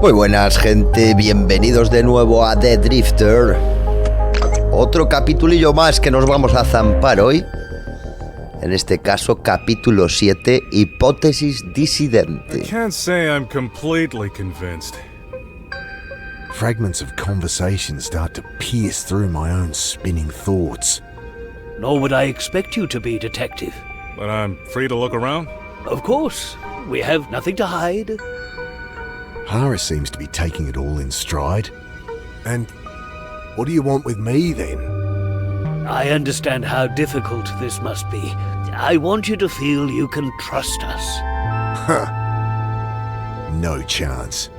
Muy buenas, gente, bienvenidos de nuevo a The Drifter. Otro capitulillo más que nos vamos a zampar hoy. En este caso, capítulo 7, Hipótesis Disidente. I can't say I'm completely convinced. Fragments of conversation start to pierce through my own spinning thoughts. Nor would I expect you to be, Detective. But I'm free to look around? Of course. We have nothing to hide. Hara seems to be taking it all in stride. And what do you want with me, then? I understand how difficult this must be. I want you to feel you can trust us. Huh. No chance.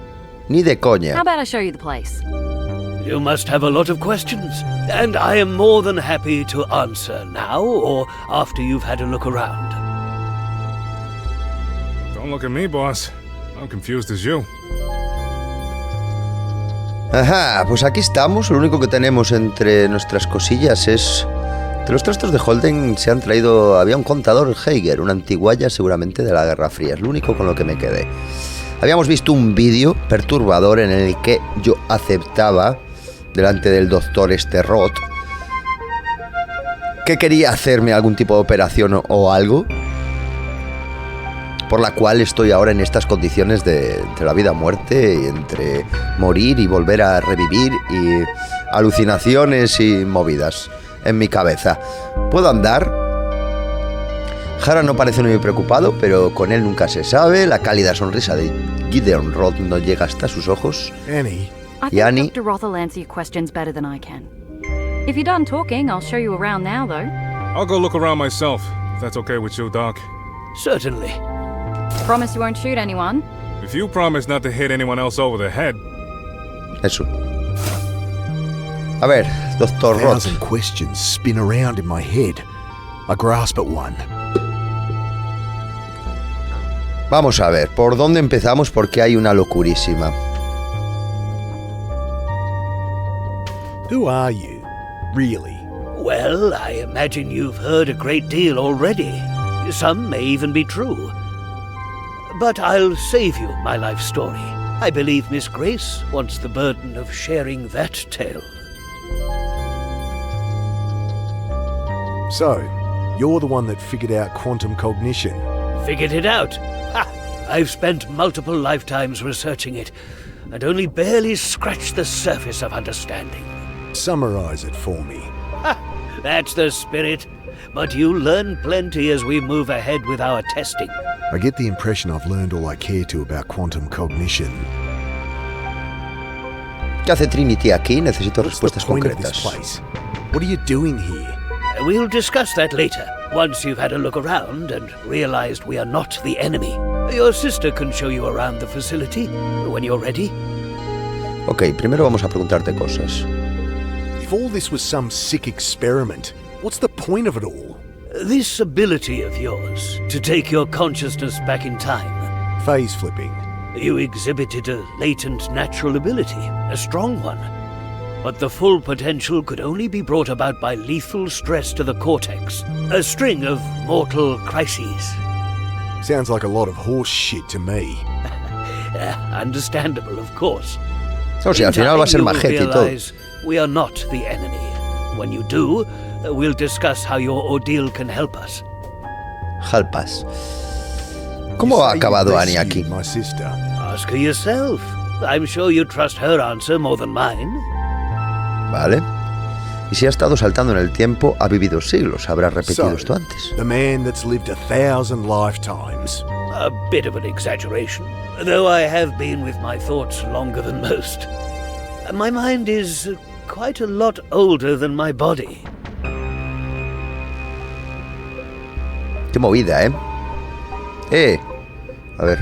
Ni de coña. How about I show you the place? You must have a lot of questions, and I am more than happy to answer now or after you've had a look around. Don't look at me, boss. I'm confused as you. Ajá, pues aquí estamos. Lo único que tenemos entre nuestras cosillas es... De los trastos de Holden se han traído... Había un contador Geiger, una antiguaya seguramente de la Guerra Fría. Es lo único con lo que me quedé. Habíamos visto un vídeo perturbador en el que yo aceptaba, delante del doctor Roth, que quería hacerme algún tipo de operación o algo, por la cual estoy ahora en estas condiciones de entre la vida y muerte, y entre morir y volver a revivir, y alucinaciones y movidas en mi cabeza. ¿Puedo andar? Hara no parece muy preocupado, pero con él nunca se sabe. La cálida sonrisa de Gideon Roth no llega hasta sus ojos. Annie. I think Dr. Roth will answer your questions better than I can. If you're done talking, I'll show you around now, though. I'll go look around myself, if that's okay with you, Doc. Certainly. Promise you won't shoot anyone? If you promise not to hit anyone else over the head. Eso. A ver, Dr. Roth. 1,000 questions spin around in my head. I grasp at one. Vamos a ver, ¿por dónde empezamos? Porque hay una locurísima. Who are you, really? Well, I imagine you've heard a great deal already. Some may even be true. But I'll save you my life story. I believe Miss Grace wants the burden of sharing that tale. So, you're the one that figured out quantum cognition. Figured it out? Ha! I've spent multiple lifetimes researching it, and only barely scratched the surface of understanding. Summarize it for me. Ha! That's the spirit. But you'll learn plenty as we move ahead with our testing. I get the impression I've learned all I care to about quantum cognition. ¿Qué hace Trinity aquí? Necesito respuestas What's the point of this concretas. place? What are you doing here? We'll discuss that later, once you've had a look around and realized we are not the enemy. Your sister can show you around the facility when you're ready. Ok, primero vamos a preguntarte cosas. If all this was some sick experiment, what's the point of it all? This ability of yours to take your consciousness back in time. Phase flipping. You exhibited a latent natural ability, a strong one. But the full potential could only be brought about by lethal stress to the cortex. A string of mortal crises. Sounds like a lot of horse shit to me. Understandable, of course. O sea, al final va a ser In time, majete y you will todo. realize we are not the enemy. When you do, we'll discuss how your ordeal can help us. Jalpas. ¿Cómo ha acabado Annie aquí? My sister. Ask her yourself. I'm sure you trust her answer more than mine. Vale. Y si ha estado saltando en el tiempo, ha vivido siglos. Habrá repetido So, esto antes. the man that's lived 1,000 lifetimes. A bit of an exaggeration, though I have been with my thoughts longer than most. My mind is quite a lot older than my body. Qué movida, ¿eh? A ver.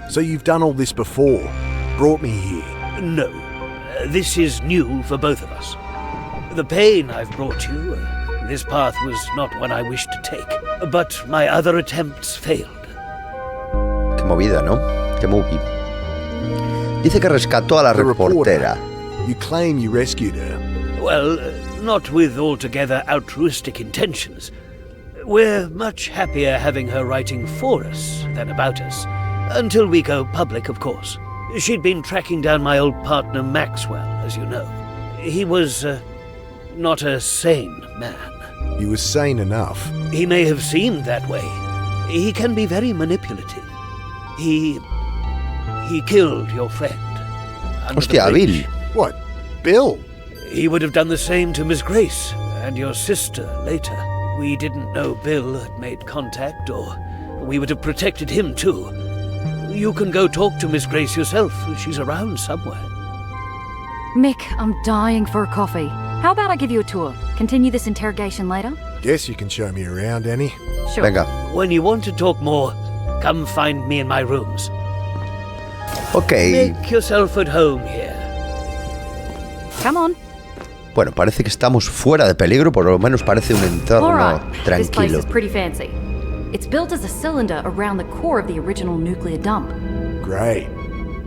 So you've done all this before, brought me here. No, this is new for both of us. The pain I've brought you, this path was not one I wished to take, but my other attempts failed. Qué movida, ¿no? Qué movie. Dice que rescató a la The reportera. You claim you rescued her. Well, not with altogether altruistic intentions. We're much happier having her writing for us than about us. Until we go public, of course. She'd been tracking down my old partner Maxwell, as you know. He was, not a sane man. He was sane enough. He may have seemed that way. He can be very manipulative. He killed your friend. under the Hostia, bridge. Bill. What? Bill? He would have done the same to Miss Grace and your sister later. We didn't know Bill had made contact, or we would have protected him too. You can go talk to Miss Grace yourself. She's around somewhere. Mick, I'm dying for a coffee. How about I give you a tour? Continue this interrogation later? Guess you can show me around, Annie. Sure. Venga. When you want to talk more, come find me in my rooms. Ok. Make yourself at home here. Come on. Bueno, parece que estamos fuera de peligro, por lo menos parece un entorno All right. This place tranquilo. is pretty fancy. It's built as a cylinder around the core of the original nuclear dump. Great.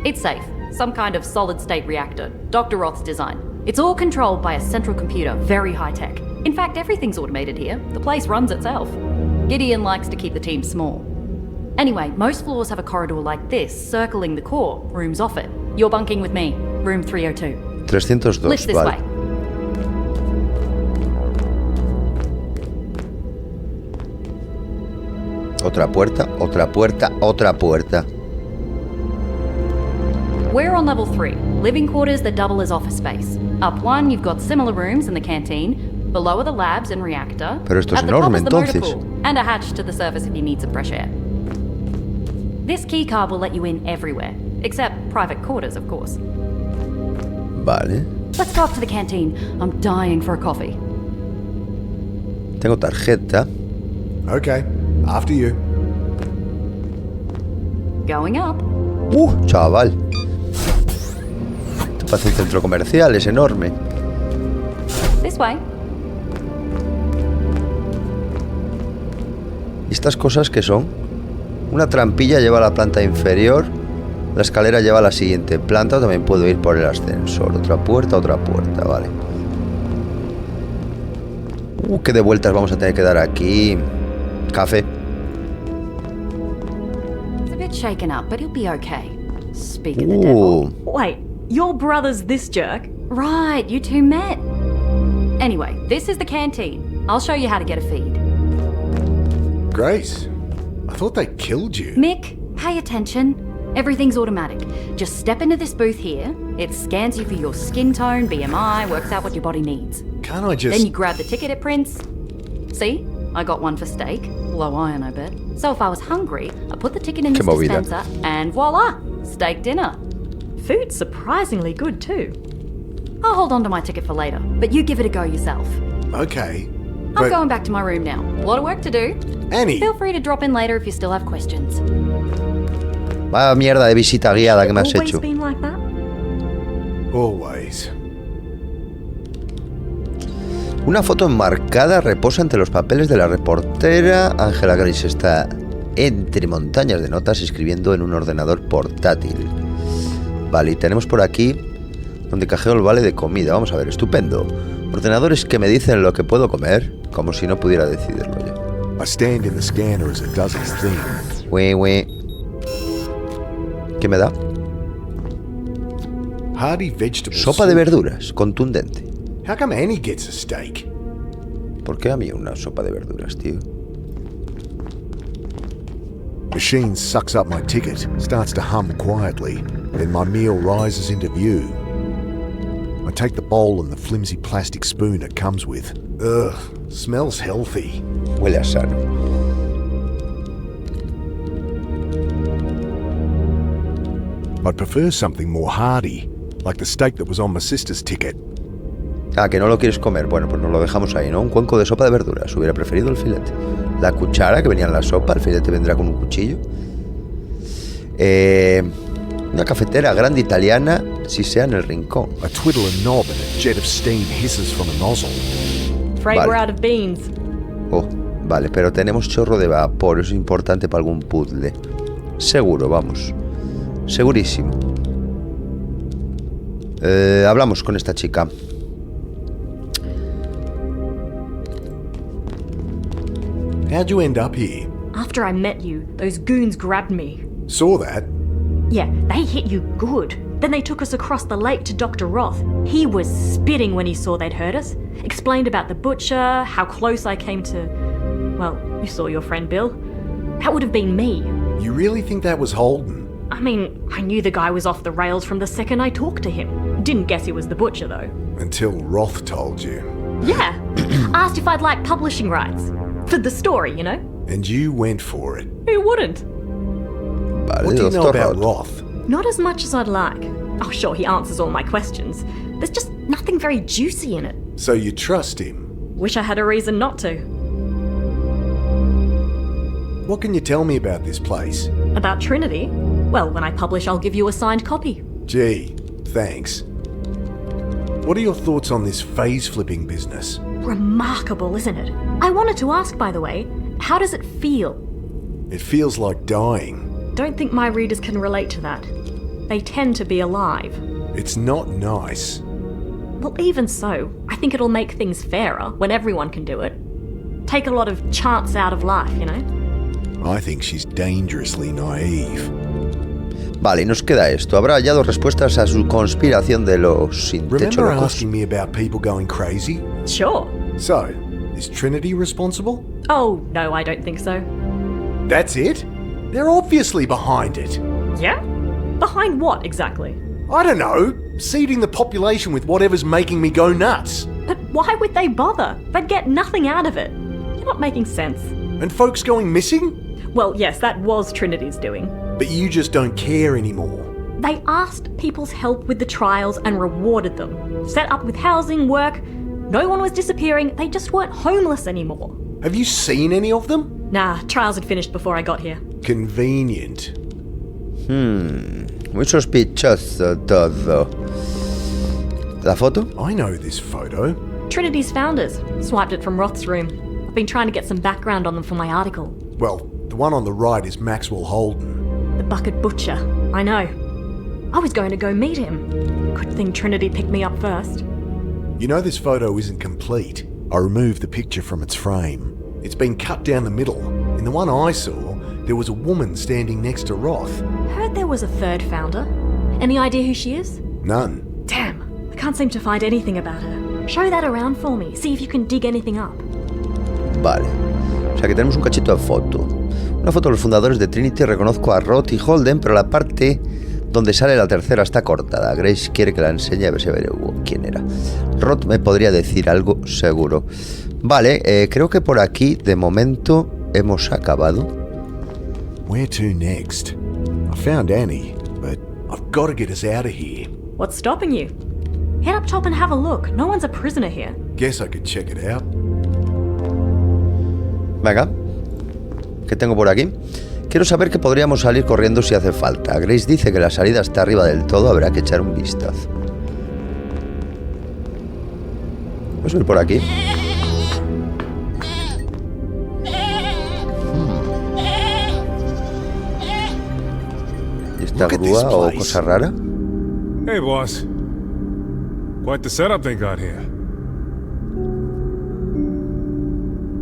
It's safe. Some kind of solid-state reactor. Dr. Roth's design. It's all controlled by a central computer, very high-tech. In fact, everything's automated here. The place runs itself. Gideon likes to keep the team small. Anyway, most floors have a corridor like this, circling the core, rooms off it. You're bunking with me, room 302. 302, Lift this vale. way. Otra puerta, otra puerta, otra puerta. We're on level 3, living quarters that double as office space. Up one, you've got similar rooms in the canteen. Below are the labs and reactor. Pero esto es At the top enorme, is the motor entonces. pool, and a hatch to the surface if you need some fresh air. This keycard will let you in everywhere, except private quarters, of course. Vale. Let's go up to the canteen. I'm dying for a coffee. Tengo tarjeta. Okay, after you. Going up. Chaval. Esto parece un centro comercial, es enorme. This way. ¿Y estas cosas qué son? Una trampilla lleva a la planta inferior. La escalera lleva a la siguiente planta. También puedo ir por el ascensor. Otra puerta, vale. Qué de vueltas vamos a tener que dar aquí. Café. It's a bit shaken up, but he'll be okay. Speak of the devil. Wait, your brother's this jerk? Right, you two met. Anyway, this is the canteen. I'll show you how to get a feed. Grace, I thought they killed you. Mick, pay attention. Everything's automatic. Just step into this booth here. It scans you for your skin tone, BMI, works out what your body needs. Can't I just... Then you grab the ticket it prints. See? I got one for steak. Low iron, I bet. So if I was hungry, I put the ticket in this Qué movida. dispenser and voila! Steak dinner. Food's surprisingly good too. I'll hold on to my ticket for later, but you give it a go yourself. Okay, I'm but... going back to my room now. A lot of work to do. Annie! Feel free to drop in later if you still have questions. Vaya mierda de visita guiada que me has Always hecho. been like that? Always. Una foto enmarcada reposa entre los papeles de la reportera. Angela Grace está entre montañas de notas escribiendo en un ordenador portátil. Vale, y tenemos por aquí donde cajeo el vale de comida. Vamos a ver, estupendo. Ordenadores que me dicen lo que puedo comer, como si no pudiera decidirlo yo. I stand in the scanner as it does its thing. ¿Qué me da? Hearty vegetable Sopa de soup. verduras, contundente. How come Annie gets a steak? ¿Por qué a mí una sopa de verduras, tío? Machine sucks up my ticket, starts to hum quietly, then my meal rises into view. I take the bowl and the flimsy plastic spoon it comes with. Ugh, smells healthy. Huele a sano. I'd prefer something more hearty, like the steak that was on my sister's ticket. Ah, que no lo quieres comer. Bueno, pues nos lo dejamos ahí, ¿no? Un cuenco de sopa de verduras. Hubiera preferido el filete. La cuchara que venía en la sopa. El filete vendrá con un cuchillo. Una cafetera grande italiana, si sea en el rincón. I twiddle a knob and a jet of steam hisses from a nozzle. Afraid Vale. we're out of beans. Oh, vale, pero tenemos chorro de vapor. Eso es importante para algún puzzle. Seguro, vamos. Segurísimo. Hablamos con esta chica. How'd you end up here? After I met you, those goons grabbed me. Saw that. Yeah, they hit you good. Then they took us across the lake to Dr. Roth. He was spitting when he saw they'd hurt us. Explained about the butcher, how close I came to... Well, you saw your friend Bill. That would have been me. You really think that was Holden? I mean, I knew the guy was off the rails from the second I talked to him. Didn't guess he was the butcher, though. Until Roth told you. Yeah. Asked if I'd like publishing rights. For the story, you know? And you went for it. Who wouldn't? Vale, What do you know Dr. about Roth. Roth? Not as much as I'd like. Oh, sure, he answers all my questions. There's just nothing very juicy in it. So you trust him? Wish I had a reason not to. What can you tell me about this place? About Trinity? Well, when I publish, I'll give you a signed copy. Gee, thanks. What are your thoughts on this phase-flipping business? Remarkable, isn't it? I wanted to ask, by the way, how does it feel? It feels like dying. Don't think my readers can relate to that. They tend to be alive. It's not nice. Well, even so, I think it'll make things fairer when everyone can do it. Take a lot of chance out of life, you know? I think she's dangerously naive. Vale, y nos queda esto. Habrá hallado respuestas a su conspiración de los sin techo Remember locos. asking me about people going crazy? Sure. So, is Trinity responsible? Oh, no, I don't think so. That's it? They're obviously behind it. Yeah? Behind what, exactly? I don't know, seeding the population with whatever's making me go nuts. But why would they bother? They'd get nothing out of it. You're not making sense. And folks going missing? Well, yes, that was Trinity's doing. But you just don't care anymore. They asked people's help with the trials and rewarded them. Set up with housing, work. No one was disappearing. They just weren't homeless anymore. Have you seen any of them? Nah, trials had finished before I got here. Convenient. Muy sospechoso todo. ¿La foto? I know this photo. Trinity's founders. Swiped it from Roth's room. I've been trying to get some background on them for my article. Well, the one on the right is Maxwell Holden. The Bucket Butcher. I know. I was going to go meet him. Good thing Trinity picked me up first. You know this photo isn't complete. I removed the picture from its frame. It's been cut down the middle. In the one I saw, there was a woman standing next to Roth. Heard there was a third founder. Any idea who she is? None. Damn, I can't seem to find anything about her. Show that around for me. See if you can dig anything up. Vale. O sea que tenemos un cachito de foto. Una foto de los fundadores de Trinity. Reconozco a Roth y Holden, pero la parte donde sale la tercera está cortada. Grace quiere que la enseñe a ver si averiguo quién era. Roth me podría decir algo seguro. Vale, creo que por aquí de momento hemos acabado. Where to next? I found Annie, but I've got to get us out of here. What's stopping you? Head up top and have a look. No one's a prisoner here. Guess I could check it out. Venga, ¿qué tengo por aquí? Quiero saber que podríamos salir corriendo si hace falta. Grace dice que la salida está arriba del todo, habrá que echar un vistazo. Voy a subir por aquí. ¿Y esta grúa o cosa rara? Hey, boss. Quite the setup they got here.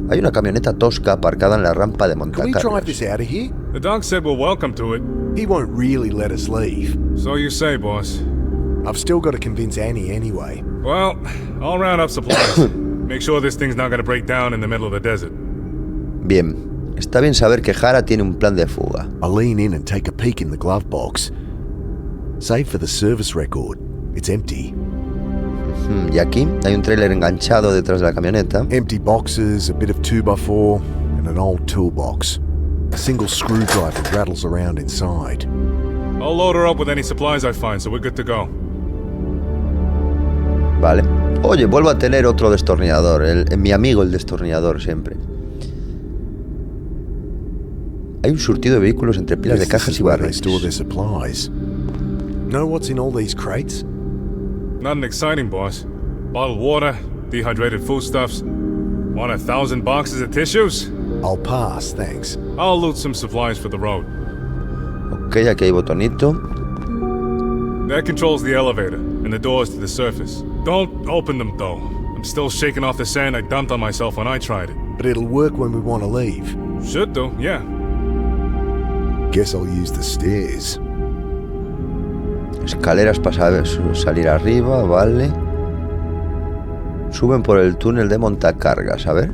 Hay una camioneta tosca aparcada en la rampa de Can we montacargas. drive this out of here? The doc said we're welcome to it. He won't really let us leave. So you say, boss. I've still got to convince Annie anyway. Well, I'll round up supplies. Make sure this thing's not gonna break down in the middle of the desert. Bien, está bien saber que Hara tiene un plan de fuga. I lean in and take a peek in the glove box. Save for the service record. It's empty. Y aquí hay un tráiler enganchado detrás de la camioneta. Empty boxes, a bit of 2x4, and an old toolbox. A single screwdriver rattles around inside. I'll load her up with any supplies I find, so we're good to go. Vale. Oye, vuelvo a tener otro destornillador. Mi amigo el destornillador siempre. Hay un surtido de vehículos entre pilas de cajas y They barriles. store their supplies. Know what's in all these crates? Nothing exciting, boss. Bottled water, dehydrated foodstuffs. Want 1,000 boxes of tissues? I'll pass, thanks. I'll loot some supplies for the road. Ok, aquí hay botonito. That controls the elevator and the doors to the surface. Don't open them, though. I'm still shaking off the sand I dumped on myself when I tried it. but it'll work when we want to leave. Should do, yeah. Guess I'll use the stairs. Escaleras para salir arriba, vale. Suben por el túnel de montacargas, a ver.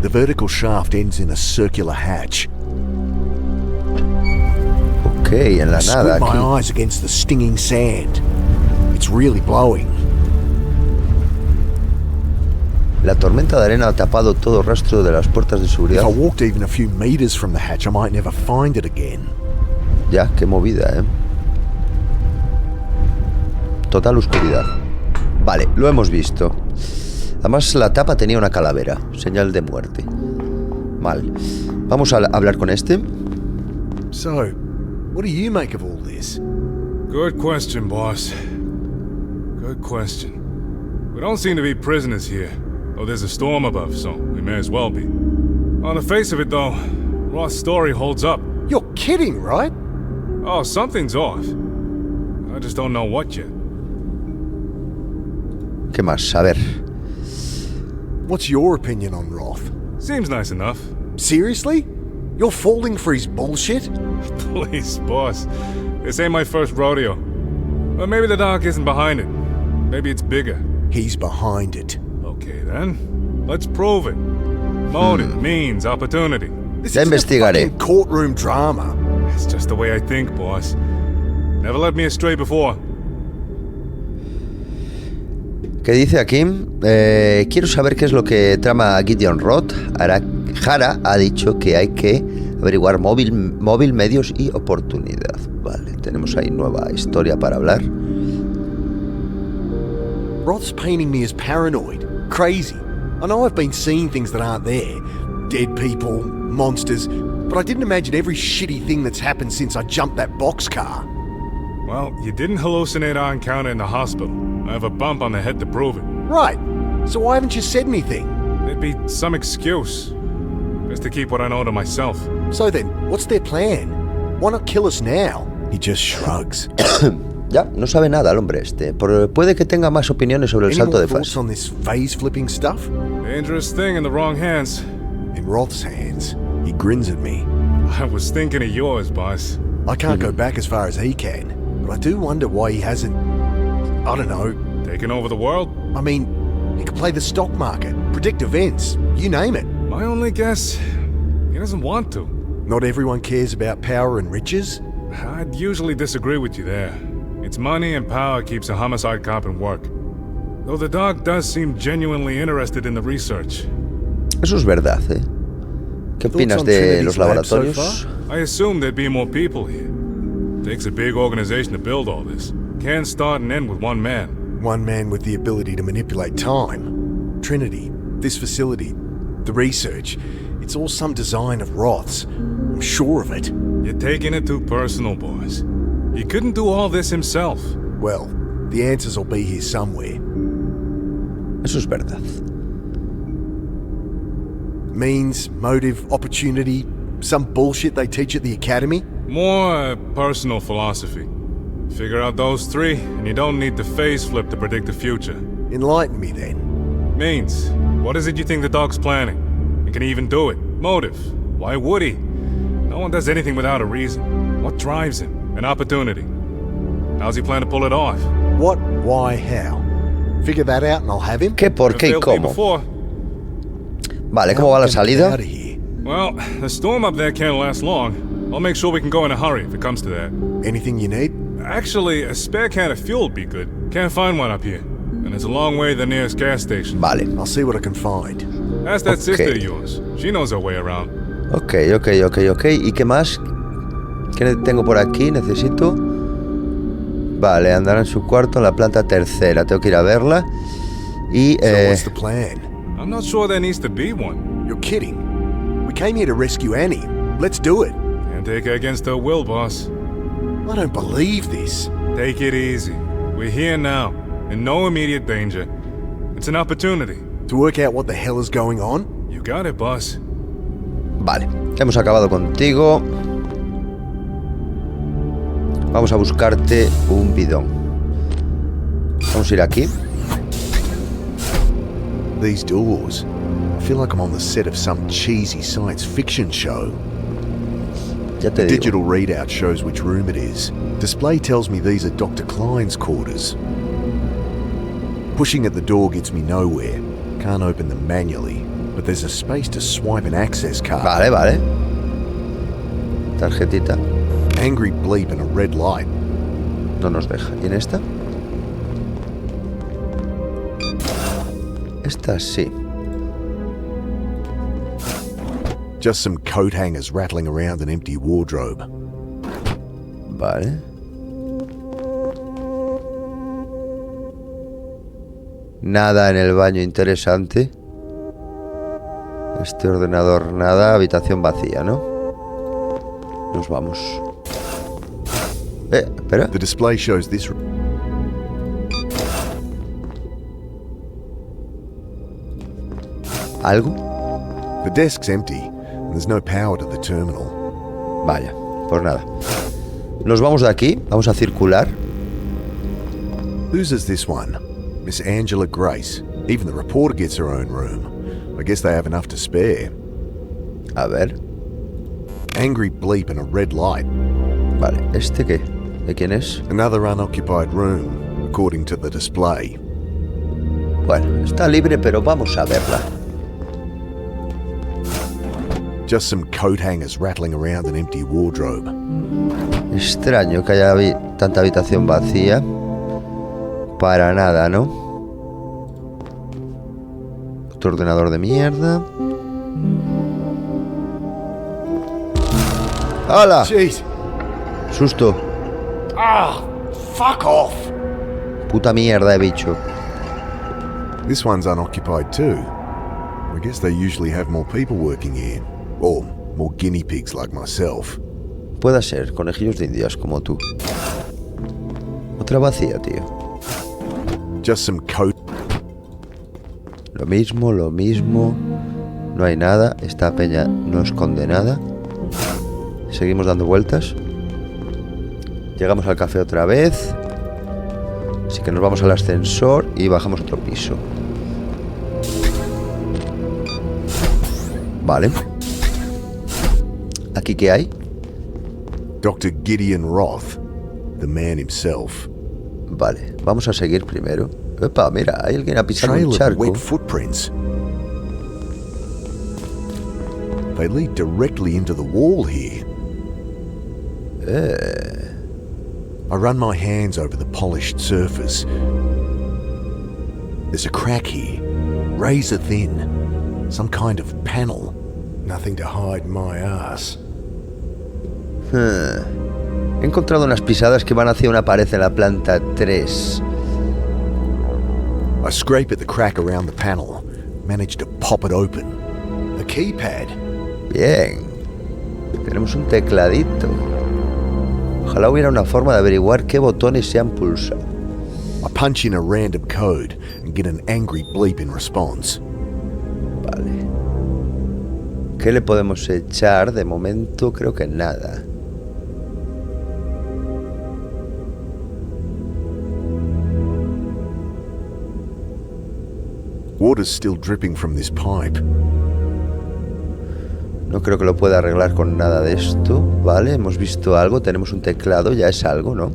The vertical shaft ends in a circular hatch. Ok, en la nada Squint my aquí. eyes against the stinging sand. It's really blowing. La tormenta de arena ha tapado todo rastro de las puertas de If seguridad. I walked even a few meters from the hatch, I might never find it again. Ya, qué movida, ¿eh? Total oscuridad. Vale, lo hemos visto. Además, la tapa tenía una calavera, señal de muerte. Mal. Vamos a hablar con este. So, what do you make of all this? Good question, boss. Good question. We don't seem to be prisoners here. Oh, there's a storm above, so we may as well be. On the face of it, though, Roth's story holds up. You're kidding, right? Oh, something's off. I just don't know what yet. ¿Qué más? A ver. What's your opinion on Roth? Seems nice enough. Seriously? You're falling for his bullshit? Please, boss. This ain't my first rodeo. But maybe the doc isn't behind it. Maybe it's bigger. He's behind it. Okay, then. Let's prove it. Motive, means, opportunity. This Ya isn't a investigaré. fucking courtroom drama. It's just the way I think, boss. Never led me astray before. ¿Qué dice aquí? Quiero saber qué es lo que trama Gideon Roth. Jara ha dicho que hay que averiguar móvil, medios y oportunidad. Vale, tenemos ahí nueva historia para hablar. Roth's painting me as paranoid, crazy. I know I've been seeing things that aren't there. Dead people, monsters, but I didn't imagine every shitty thing that's happened since I jumped that boxcar. Well, you didn't hallucinate our encounter in the hospital. I have a bump on the head to prove it. Right. So why haven't you said anything? There'd be some excuse. Just to keep what I know to myself. So then, what's their plan? Why not kill us now? He just shrugs. Ya, no sabe nada el hombre este. Puede que tenga más opiniones sobre el Any salto more de thoughts fase. on this phase flipping stuff? Dangerous thing in the wrong hands. In Roth's hands. He grins at me. I was thinking of yours, boss. I can't go back as far as he can, but I do wonder why he hasn't, I don't know. Taking over the world? I mean, he could play the stock market, predict events, you name it. My only guess, he doesn't want to. Not everyone cares about power and riches. I'd usually disagree with you there. It's money and power keeps a homicide cop in work. Though the doc does seem genuinely interested in the research. Eso es verdad, ¿eh? ¿Qué opinas on de Trinity's los lab so laboratorios? I assume there'd be more people here. Takes a big organization to build all this. Can't start and end with one man. One man with the ability to manipulate time. Trinity, this facility, the research. It's all some design of Roth's. I'm sure of it. You're taking it too personal, boys. He couldn't do all this himself. Well, the answers will be here somewhere. Eso es verdad. Means, motive, opportunity, some bullshit they teach at the academy? More personal philosophy. Figure out those three, and you don't need the phase flip to predict the future. Enlighten me then. Means, what is it you think the dog's planning? And can he even do it? Motive. Why would he? No one does anything without a reason. What drives him? An opportunity. How's he plan to pull it off? What, why, how? Figure that out and I'll have him. ¿Qué, por qué y Failed me cómo? before. Vale, ¿cómo va la Get salida? out of here. Well, the storm up there can't last long. I'll make sure we can go in a hurry if it comes to that. Anything you need? Actually, a spare can of fuel would be good. Can't find one up here. And it's a long way to the nearest gas station. Vale. I'll see what I can find. Ask that sister Okay. of yours. She knows her way around. Ok. ¿Y qué más? ¿Qué tengo por aquí? Necesito... Vale, andará en su cuarto en la planta tercera. Tengo que ir a verla. Y... So what's the plan? I'm not sure there needs to be one. You're kidding. We came here to rescue Annie. Let's do it. Can't take her against her will, boss. I don't believe this. Take it easy. We're here now, in no immediate danger. It's an opportunity. To work out what the hell is going on? You got it, boss. Vale, hemos acabado contigo. Vamos a buscarte un bidón. Vamos a ir aquí. These doors. I feel like I'm on the set of some cheesy science fiction show. Ya te digo. Digital readout shows which room it is. Display tells me these are Dr. Klein's quarters. Pushing at the door gets me nowhere. Can't open them manually, but there's a space to swipe an access card. Vale, vale. Tarjetita. Angry bleep and a red light. No nos deja. ¿Y en esta? Esta sí. Just some coat hangers rattling around an empty wardrobe. Vale. Nada en el baño interesante. Este ordenador nada. Habitación vacía, ¿no? Nos vamos. Espera. The display shows this. ¿Algo? The desk's empty, and there's no power to the terminal. Vaya, pues nada. Nos vamos de aquí. Vamos a circular. Whose is this one? Miss Angela Grace. Even the reporter gets her own room. I guess they have enough to spare. A ver. Angry bleep and a red light. Vale, ¿este qué? ¿De quién es? Another unoccupied room, according to the display. Bueno, está libre, pero vamos a verla. Just some coat hangers rattling around an empty wardrobe. Extraño que haya tanta habitación vacía. Para nada, ¿no? Otro ordenador de mierda. ¡Hala! Jeez. Susto. Ah, fuck off. Puta mierda de bicho. This one's unoccupied too. I guess they usually have more people working here. Or more guinea pigs like myself. Puede ser, conejillos de indias como tú. Otra vacía, tío. Just some coat. Lo mismo, lo mismo. No hay nada. Esta peña no esconde nada. Seguimos dando vueltas. Llegamos al café otra vez. Así que nos vamos al ascensor y bajamos otro piso. Vale. ¿Aquí qué hay? Dr. Gideon Roth, the man himself. Vale, vamos a seguir primero. Epa, mira, hay alguien ha pisado Trail un of charco. wet footprints. They lead directly into the wall here. I run my hands over the polished surface. There's a crack here, razor thin. Some kind of panel. Nothing to hide my ass. He encontrado unas pisadas que van hacia una pared en la planta 3. I scrape at the crack around the panel. Manage to pop it open. A keypad. Bien. Tenemos un tecladito. Ojalá hubiera una forma de averiguar qué botones se han pulsado. I punch in a random code and get an angry bleep in response. Vale. ¿Qué le podemos echar? De momento creo que nada. Water's still dripping from this pipe. No creo que lo pueda arreglar con nada de esto. Vale, hemos visto algo. Tenemos un teclado, ya es algo, ¿no?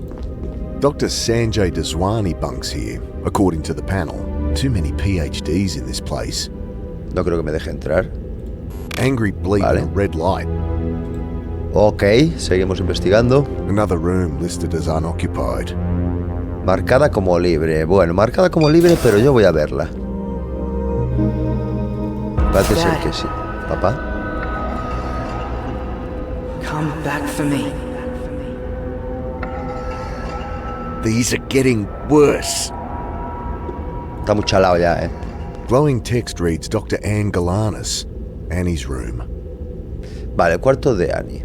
Dr. Sanjay Daswani bunks here, according to the panel. Too many PhDs in this place. No creo que me deje entrar. Angry bleep Vale. and a red light. Ok, seguimos investigando. Another room listed as unoccupied. Marcada como libre. Bueno, marcada como libre, pero yo voy a verla. Parece ser que sí. ¿Papá? Come back for me. These are getting worse. Está muy chalado ya, ¿eh? Glowing text reads Dr. Anne Galanis, Annie's room. Vale, el cuarto de Annie.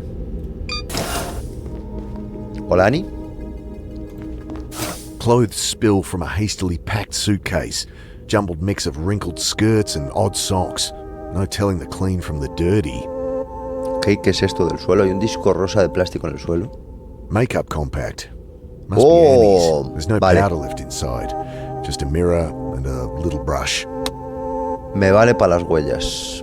Hola, Annie. Clothes spill from a hastily packed suitcase. Jumbled mix of wrinkled skirts and odd socks. No telling the clean from the dirty. ¿Qué es esto del suelo? Hay un disco rosa de plástico en el suelo. Makeup compact. Must Oh, be Annie's. There's no vale. powder left inside. Just a mirror and a little brush. Me vale para las huellas.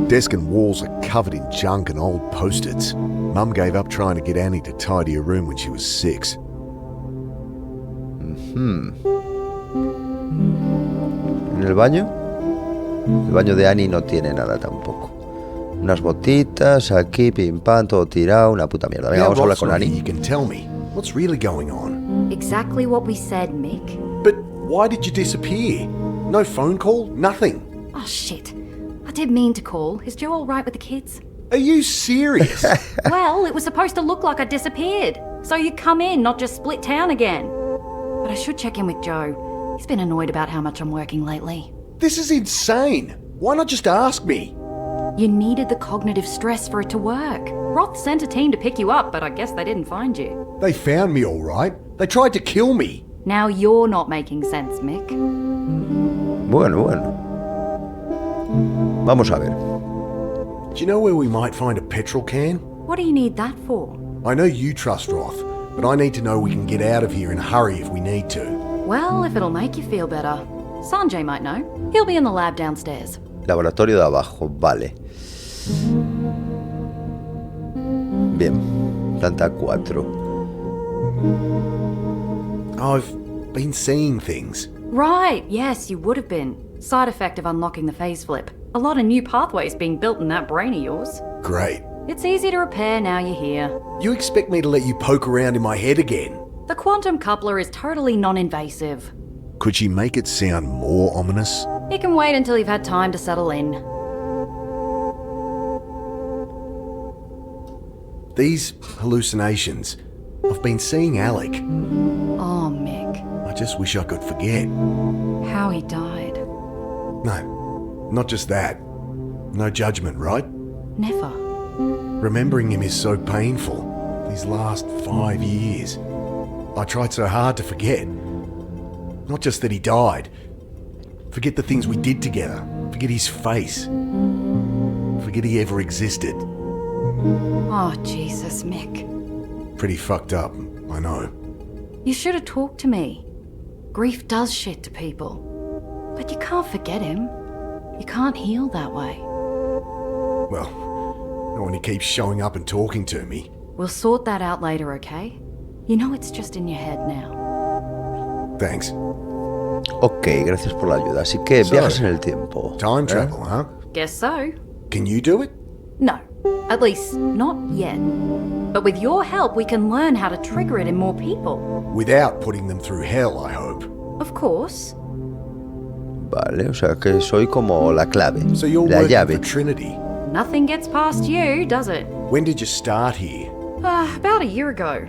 Desk and walls are covered in junk and old post-its. Mum gave up trying to get Annie to tidy her room when she was 6. ¿En el baño? El baño de Annie no tiene nada tampoco. Unas botitas, aquí, pim pam, todo tirado, una puta mierda. Venga, vamos a hablar con Roth's not here, Annie. you can tell me. What's really going on? Exactly what we said, Mick. But why did you disappear? No phone call? Nothing? Oh, shit. I did mean to call. Is Joe all right with the kids? Are you serious? Well, it was supposed to look like I disappeared. So you come in, not just split town again. But I should check in with Joe. He's been annoyed about how much I'm working lately. This is insane. Why not just ask me? You needed the cognitive stress for it to work. Roth sent a team to pick you up, but I guess they didn't find you. They found me all right. They tried to kill me. Now you're not making sense, Mick. Bueno. Vamos a ver. Do you know where we might find a petrol can? What do you need that for? I know you trust Roth, but I need to know we can get out of here in a hurry if we need to. Well, if it'll make you feel better. Sanjay might know. He'll be in the lab downstairs. Laboratorio de abajo, vale. Bien, planta 4. I've been seeing things. Right, yes, you would have been. Side effect of unlocking the phase flip. A lot of new pathways being built in that brain of yours. Great. It's easy to repair now you're here. You expect me to let you poke around in my head again? The quantum coupler is totally non-invasive. Could she make it sound more ominous? You can wait until you've had time to settle in. These hallucinations. I've been seeing Alec. Oh, Mick. I just wish I could forget. How he died. No, not just that. No judgment, right? Never. Remembering him is so painful. These last 5 years. I tried so hard to forget. Not just that he died. Forget the things we did together. Forget his face. Forget he ever existed. Oh, Jesus, Mick. Pretty fucked up, I know. You should have talked to me. Grief does shit to people. But you can't forget him. You can't heal that way. Well, not when he keeps showing up and talking to me. We'll sort that out later, okay? You know it's just in your head now. Thanks. Ok, gracias por la ayuda. Así que viajas en el tiempo. Time travel, huh? Guess so. Can you do it? No. At least, not yet. But with your help, we can learn how to trigger it in more people. Without putting them through hell, I hope. Of course. Vale, o sea que soy como la clave, So you're la working llave. for Trinity. Nothing gets past you, does it? When did you start here? About a year ago.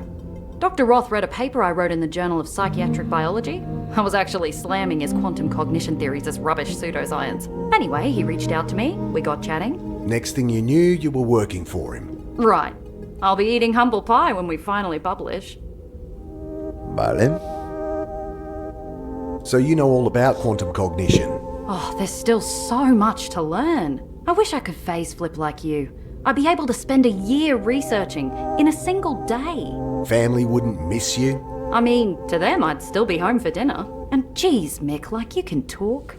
Dr. Roth read a paper I wrote in the Journal of Psychiatric Biology. I was actually slamming his quantum cognition theories as rubbish pseudoscience. Anyway, he reached out to me, we got chatting. Next thing you knew, you were working for him. Right. I'll be eating humble pie when we finally publish. Vale. So you know all about quantum cognition. Oh, there's still so much to learn. I wish I could phase flip like you. I'd be able to spend a year researching in a single day. Family wouldn't miss you. I mean, to them, I'd still be home for dinner. And geez, Mick, like you can talk.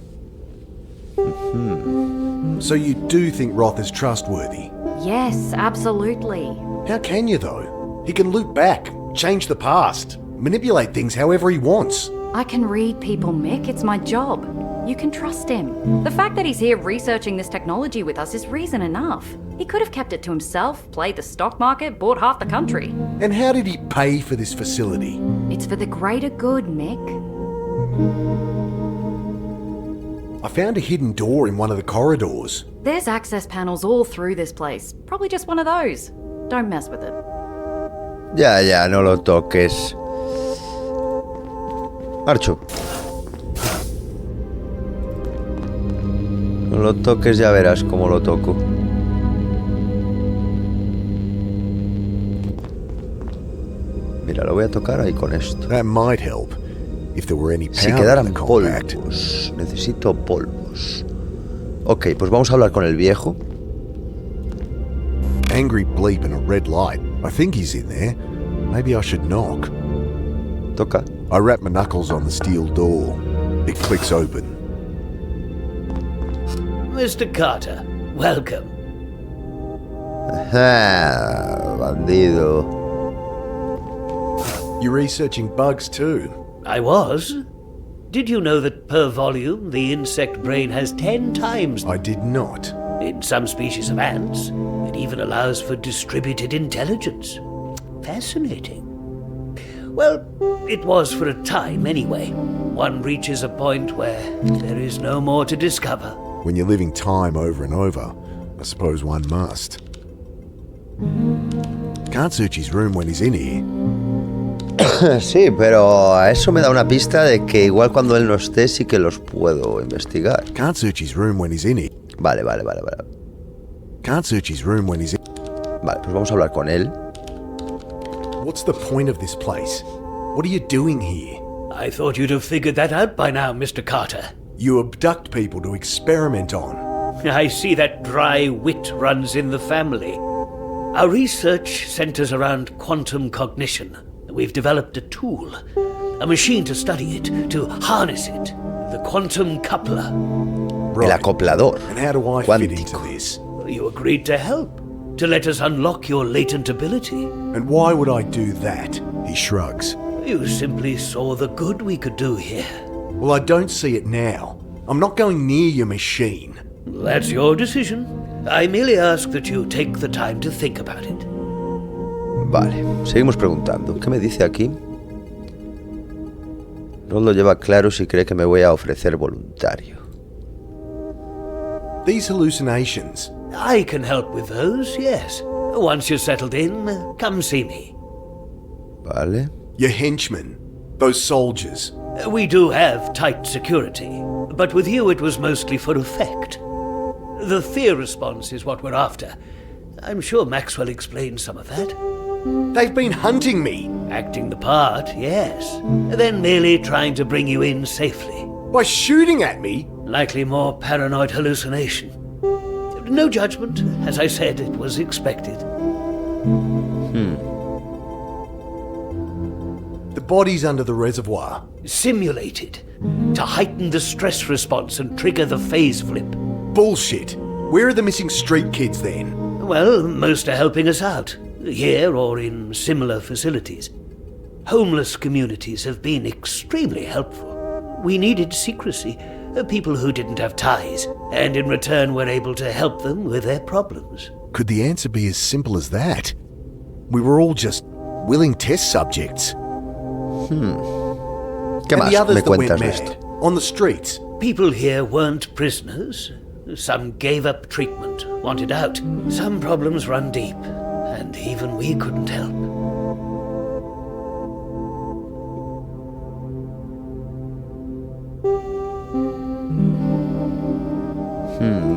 So you do think Roth is trustworthy? Yes, absolutely. How can you though? He can loop back, change the past, manipulate things however he wants. I can read people, Mick. It's my job. You can trust him. The fact that he's here researching this technology with us is reason enough. He could have kept it to himself, played the stock market, bought half the country. And how did he pay for this facility? It's for the greater good, Mick. I found a hidden door in one of the corridors. There's access panels all through this place. Probably just one of those. Don't mess with it. Ya, no lo toques. Marcho. No lo toques, ya verás cómo lo toco. Mira, lo voy a tocar ahí con esto. That might help, if there were any Si power quedaran in the compact. polvos. Necesito polvos. Ok, pues vamos a hablar con el viejo. angry bleep and a red light. I think he's in there. Maybe I should knock. Toca. I rap my knuckles on the steel door. It clicks open. Mr. Carter, welcome. Ajá, bandido. You're researching bugs too? I was. Did you know that per volume, the insect brain has 10 times... I did not. In some species of ants, it even allows for distributed intelligence. Fascinating. Well, it was for a time anyway. One reaches a point where there is no more to discover. When you're living time over and over, I suppose one must. Can't search his room when he's in here. Sí, pero a eso me da una pista de que igual cuando él no esté sí que los puedo investigar. Can't search his room when he's in here. Vale. Can't search his room when he's in... Vale, pues vamos a hablar con él. What's the point of this place? What are you doing here? I thought you'd have figured that out by now, Mr. Carter. You abduct people to experiment on. I see that dry wit runs in the family. Our research centers around quantum cognition. We've developed a tool, a machine to study it, to harness it, the quantum coupler. Right. El acoplador. And how do I Cuántico. fit into this? You agreed to help, to let us unlock your latent ability. And why would I do that? He shrugs. You simply saw the good we could do here. Well, I don't see it now. I'm not going near your machine. That's your decision. I merely ask that you take the time to think about it. Vale, seguimos preguntando. ¿Qué me dice aquí? No lo lleva claro si cree que me voy a ofrecer voluntario. These hallucinations. I can help with those, yes. Once you're settled in, come see me. Vale. Your henchmen. Those soldiers. We do have tight security, but with you it was mostly for effect. The fear response is what we're after. I'm sure Maxwell explained some of that. They've been hunting me. Acting the part, yes. Then merely trying to bring you in safely. By shooting at me? Likely more paranoid hallucination. No judgment. As I said, it was expected. The body's under the reservoir. Simulated. To heighten the stress response and trigger the phase flip. Bullshit. Where are the missing street kids then? Well, most are helping us out. Here or in similar facilities. Homeless communities have been extremely helpful. We needed secrecy. People who didn't have ties. And in return were able to help them with their problems. Could the answer be as simple as that? We were all just willing test subjects. ¿Qué And más the others me that went cuentas de mad, esto? on the streets. People here weren't prisoners. Some gave up treatment, wanted out. Some problems run deep, and even we couldn't help.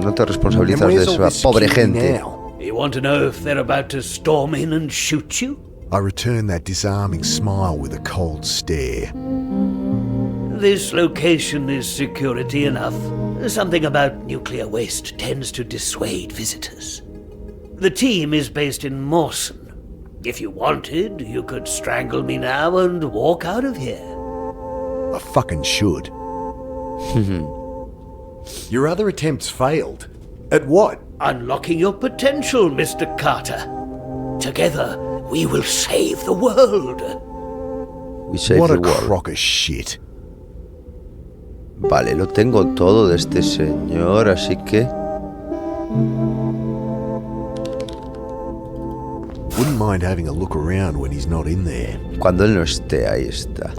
No te And responsabilizas de where's all esa this pobre security gente. now? You want to know if they're about to storm in and shoot you? I return that disarming smile with a cold stare. This location is security enough. Something about nuclear waste tends to dissuade visitors. The team is based in Mawson. If you wanted, you could strangle me now and walk out of here. I fucking should. Your other attempts failed. At what? Unlocking your potential, Mr. Carter. Together, we will save the world. We save What the a world. crock of shit. Vale, lo tengo todo de este señor, así que... Wouldn't mind having a look around when he's not in there. Cuando él no esté, ahí está.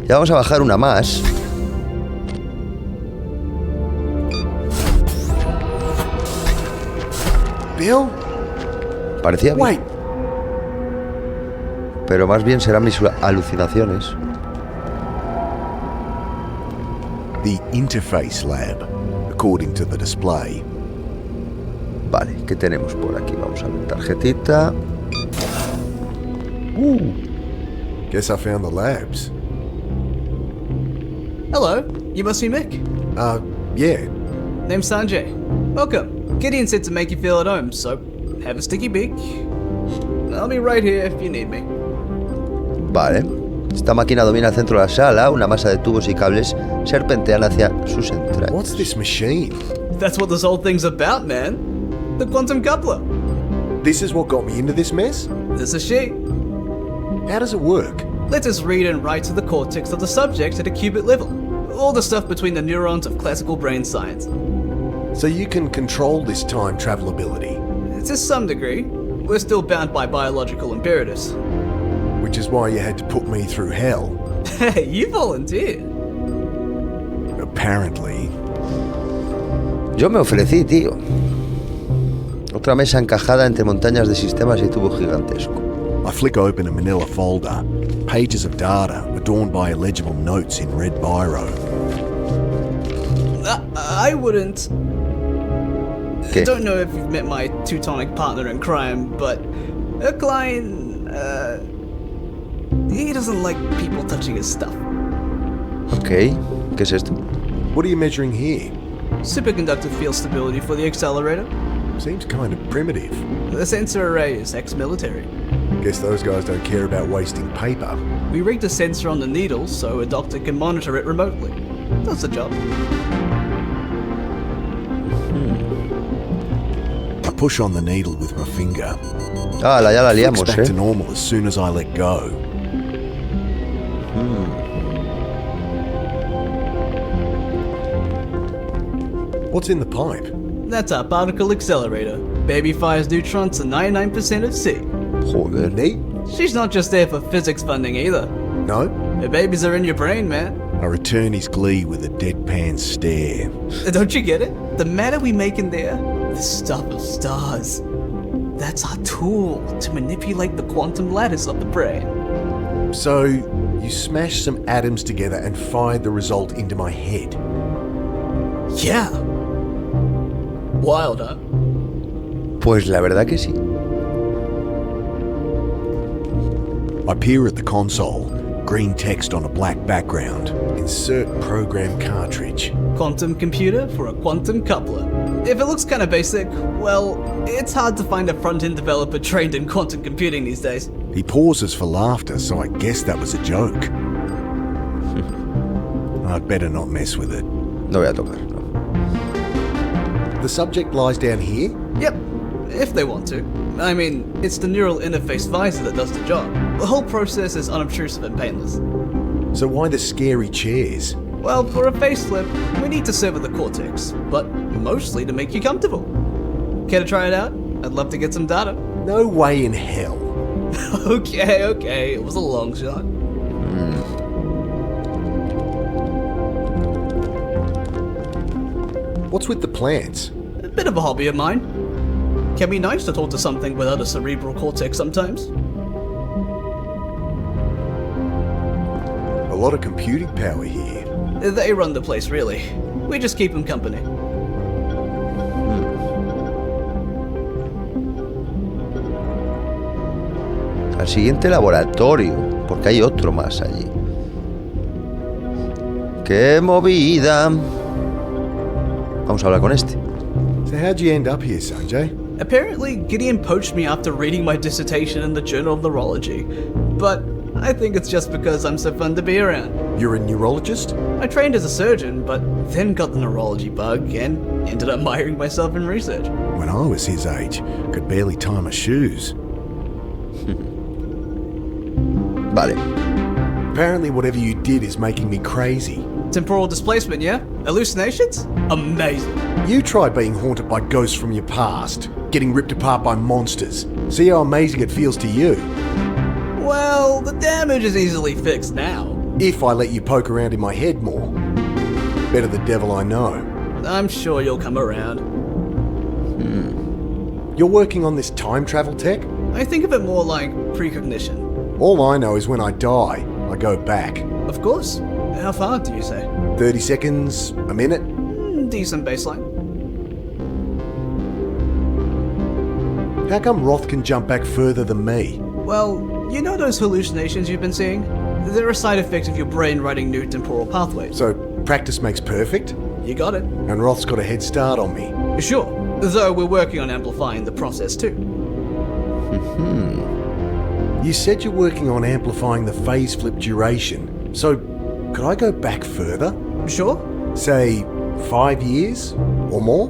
Ya vamos a bajar una más. Bill? Parecía bien, Wait, pero más bien serán mis alucinaciones. the interface lab, according to the display. Vale, ¿qué tenemos por aquí? Vamos a ver, tarjetita. Guess I found the labs. Hello, you must be Mick. Yeah. Name's Sanjay. Welcome. Gideon said to make you feel at home, so have a sticky beak. I'll be right here if you need me. Vale. Esta máquina domina el centro de la sala. Una masa de tubos y cables serpentean hacia sus entrañas. What's this machine? That's what this whole thing's about, man. The quantum coupler. This is what got me into this mess? This is she. How does it work? Lets us read and write to the cortex of the subject at a qubit level. All the stuff between the neurons of classical brain science. So you can control this time travel ability, To some degree. We're still bound by biological imperatives. which is why you had to put me through hell. Hey, you volunteered. Apparently. Yo me ofrecí, tío. Otra mesa encajada entre montañas de sistemas y tubo gigantesco. I flick open a manila folder. Pages of data adorned by illegible notes in red biro. I wouldn't. ¿Qué? Don't know if you've met my Teutonic partner in crime, but a client, he doesn't like people touching his stuff. Ok. ¿Qué es esto? What are you measuring here? Superconductive field stability for the accelerator. Seems kind of primitive. The sensor array is ex-military. Guess those guys don't care about wasting paper. We rigged a sensor on the needle so a doctor can monitor it remotely. Does the job. I push on the needle with my finger. Ah, ya la liamos, Flicks back to normal as soon as I let go. What's in the pipe? That's our particle accelerator. Baby fires neutrons to 99% of C. Joder. Neat? She's not just there for physics funding either. No? The babies are in your brain, man. I return his glee with a deadpan stare. Don't you get it? The matter we make in there, the stuff of stars. That's our tool to manipulate the quantum lattice of the brain. So, you smashed some atoms together and fired the result into my head. Yeah. Wild, huh? Pues la verdad que sí. I peer at the console. Green text on a black background. Insert program cartridge. Quantum computer for a quantum coupler. If it looks kind of basic, well, it's hard to find a front-end developer trained in quantum computing these days. He pauses for laughter, so I guess that was a joke. I'd better not mess with it. No voy a tocar, no. The subject lies down here? Yep, if they want to. I mean, it's the neural interface visor that does the job. The whole process is unobtrusive and painless. So why the scary chairs? Well, for a facelift, we need to sever the cortex, but mostly to make you comfortable. Care to try it out? I'd love to get some data. No way in hell. Okay, it was a long shot. What's with the plants? A bit of a hobby of mine. Can be nice to talk to something without a cerebral cortex sometimes. A lot of computing power here. They run the place, really. We just keep them company. Al siguiente laboratorio, porque hay otro más allí. ¡Qué movida! Vamos a hablar con este. So how'd you end up here, Sanjay? Apparently, Gideon poached me after reading my dissertation in the Journal of Neurology. But I think it's just because I'm so fun to be around. You're a neurologist? I trained as a surgeon, but then got the neurology bug and ended up miring myself in research. When I was his age, could barely tie my shoes. Vale. Apparently whatever you did is making me crazy. Temporal displacement, yeah? Hallucinations? Amazing. You try being haunted by ghosts from your past, getting ripped apart by monsters. See how amazing it feels to you. Well, the damage is easily fixed now. If I let you poke around in my head more. Better the devil I know. I'm sure you'll come around. You're working on this time travel tech? I think of it more like precognition. All I know is when I die, I go back. Of course. How far do you say? 30 seconds, a minute? Decent baseline. How come Roth can jump back further than me? Well, you know those hallucinations you've been seeing? They're a side effect of your brain writing new temporal pathways. So, practice makes perfect? You got it. And Roth's got a head start on me. Sure. Though we're working on amplifying the process too. You said you're working on amplifying the phase flip duration. So, could I go back further? Sure. Say, 5 years? Or more?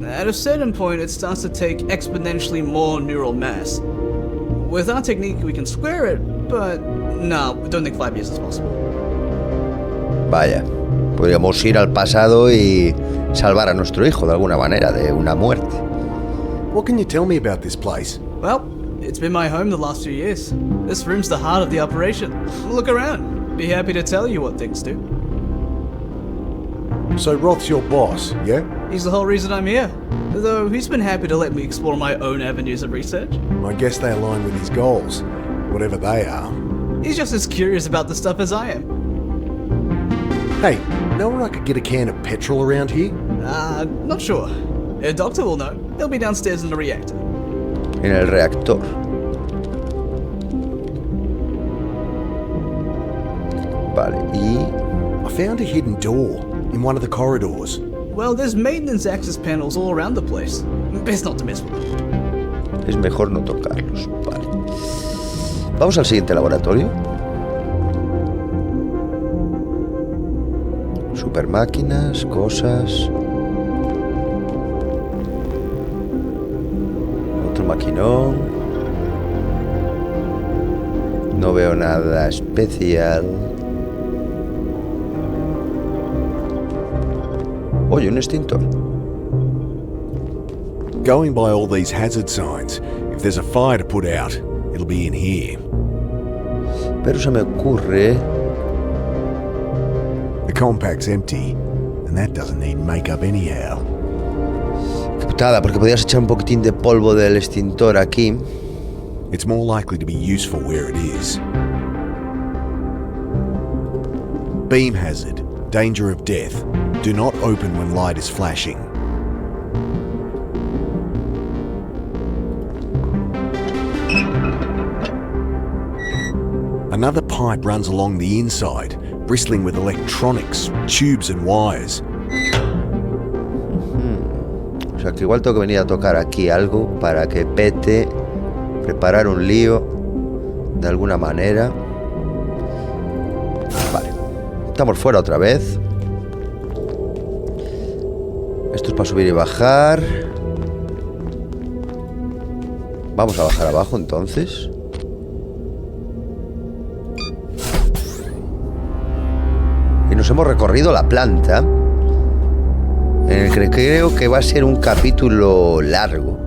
At a certain point, it starts to take exponentially more neural mass. With our technique, we can square it, but no, we don't think 5 years is possible. Vaya, podríamos ir al pasado y salvar a nuestro hijo de alguna manera de una muerte. What can you tell me about this place? Well, it's been my home the last few years. This room's the heart of the operation. Look around. Be happy to tell you what things do. So Roth's your boss, yeah? He's the whole reason I'm here. Though he's been happy to let me explore my own avenues of research. I guess they align with his goals, whatever they are. He's just as curious about the stuff as I am. Hey, know where I could get a can of petrol around here? Not sure. A doctor will know. He'll be downstairs in the reactor. En el reactor. Vale, y... I found a hidden door in one of the corridors. Well, there's maintenance access panels all around the place. Best not to mess with them. es mejor no tocarlos. Vale. Vamos al siguiente laboratorio. Super máquinas, cosas. Otro maquinón. No veo nada especial. Oye, un extintor. Going by all these hazard signs, if there's a fire to put out, it'll be in here. Pero se me ocurre... The compact's empty, and that doesn't need makeup anyhow. Qué putada, porque podías echar un poquitín de polvo del extintor aquí. It's more likely to be useful where it is. Beam hazard. Danger of death. Do not open when light is flashing. Another pipe runs along the inside, bristling with electronics, tubes and wires. O sea que igual tengo que venir a tocar aquí algo para que pete, preparar un lío de alguna manera. Vale, estamos fuera otra vez. Esto es para subir y bajar. Vamos a bajar abajo entonces. Y nos hemos recorrido la planta, en el que creo que va a ser un capítulo largo.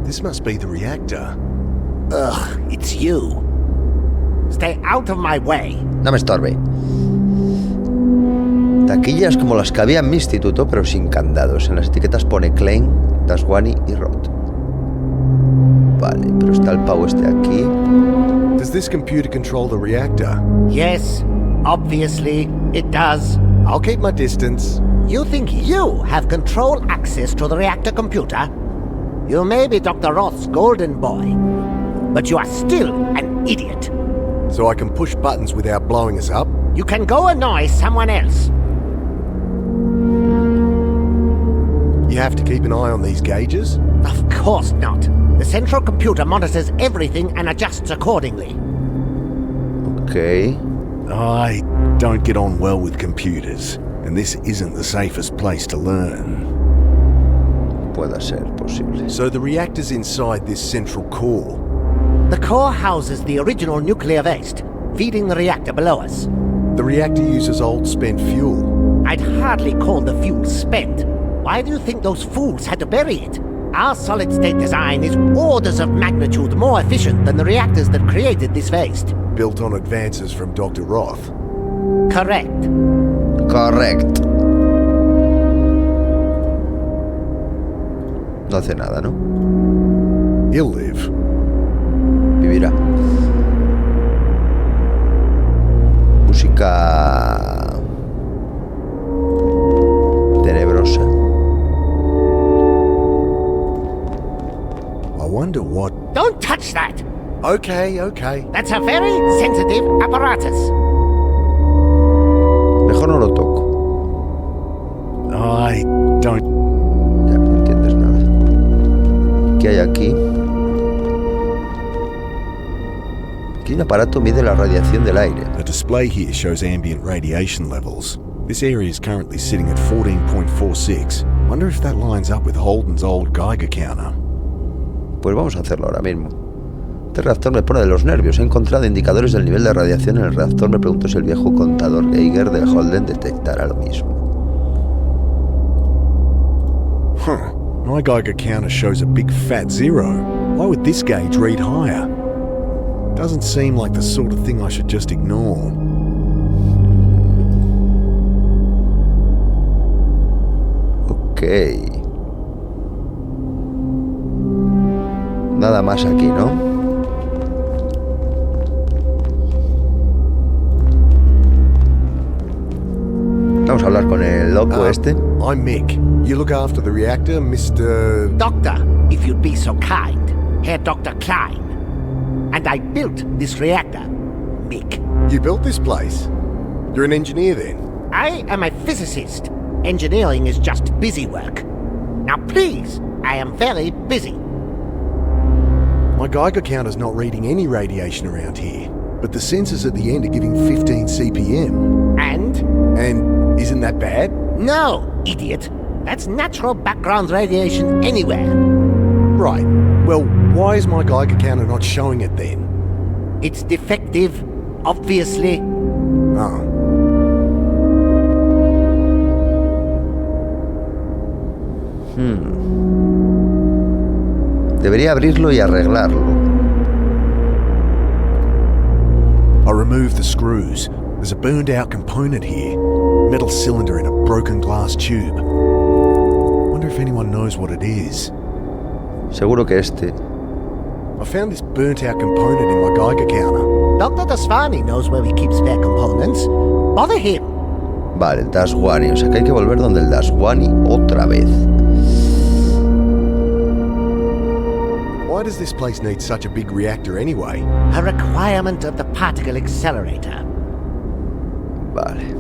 This must be the reactor. Ugh, it's you. Stay out of my way. No me estorbe. Taquillas como las que había en mi instituto, pero sin candados. En las etiquetas pone Klein, Daswani y Roth. Vale, pero está el pavo este aquí. Does this computer control the reactor? Yes, obviously it does. I'll keep my distance. You think you have control access to the reactor computer? You may be Dr. Roth's golden boy, but you are still an idiot. So I can push buttons without blowing us up? You can go annoy someone else. You have to keep an eye on these gauges? Of course not. The central computer monitors everything and adjusts accordingly. Ok. I don't get on well with computers, and this isn't the safest place to learn. Puede ser posible. So the reactor's inside this central core. The core houses the original nuclear waste, feeding the reactor below us. The reactor uses old spent fuel. I'd hardly call the fuel spent. Why do you think those fools had to bury it? Our solid-state design is orders of magnitude more efficient than the reactors that created this waste. Built on advances from Dr. Roth. Correct. Correct. No hace nada, ¿no? He'll live. Vivirá. Música tenebrosa. I wonder what... Don't touch that! Okay. That's a very sensitive apparatus. Mejor no lo toco. I don't... Ya, no entiendes nada. ¿Qué hay aquí? Aquí un aparato mide la radiación del aire. The display here shows ambient radiation levels. This area is currently sitting at 14.46. Wonder if that lines up with Holden's old Geiger counter. Pues vamos a hacerlo ahora mismo. Este reactor me pone de los nervios. He encontrado indicadores del nivel de radiación en el reactor. Me pregunto si el viejo contador Geiger de Holden detectará lo mismo. My Geiger counter shows a big fat 0. Why would this gauge read higher? Doesn't seem like the sort of thing I should just ignore. Ok. Nada más aquí, ¿no? Vamos a hablar con el loco este. I'm Mick. You look after the reactor, Mr... Doctor, if you'd be so kind, Herr Dr. Klein. And I built this reactor, Mick. You built this place? You're an engineer then? I am a physicist. Engineering is just busy work. Now please, I am very busy. My Geiger counter's not reading any radiation around here, but the sensors at the end are giving 15 CPM. And isn't that bad? No, idiot. That's natural background radiation anywhere. Right. Well, why is my Geiger counter not showing it then? It's defective, obviously. Oh. Debería abrirlo y arreglarlo. I removed the screws. There's a burned out component here. Metal cylinder in a broken glass tube. Wonder if anyone knows what it is. Seguro que este. I found this burnt out component in my Geiger counter. Dr. Dasvani knows where we keep spare components. Bother him. Vale, el Daswani. O sea que hay que volver donde el Daswani otra vez. Why does this place need such a big reactor anyway? A requirement of the particle accelerator. Vale.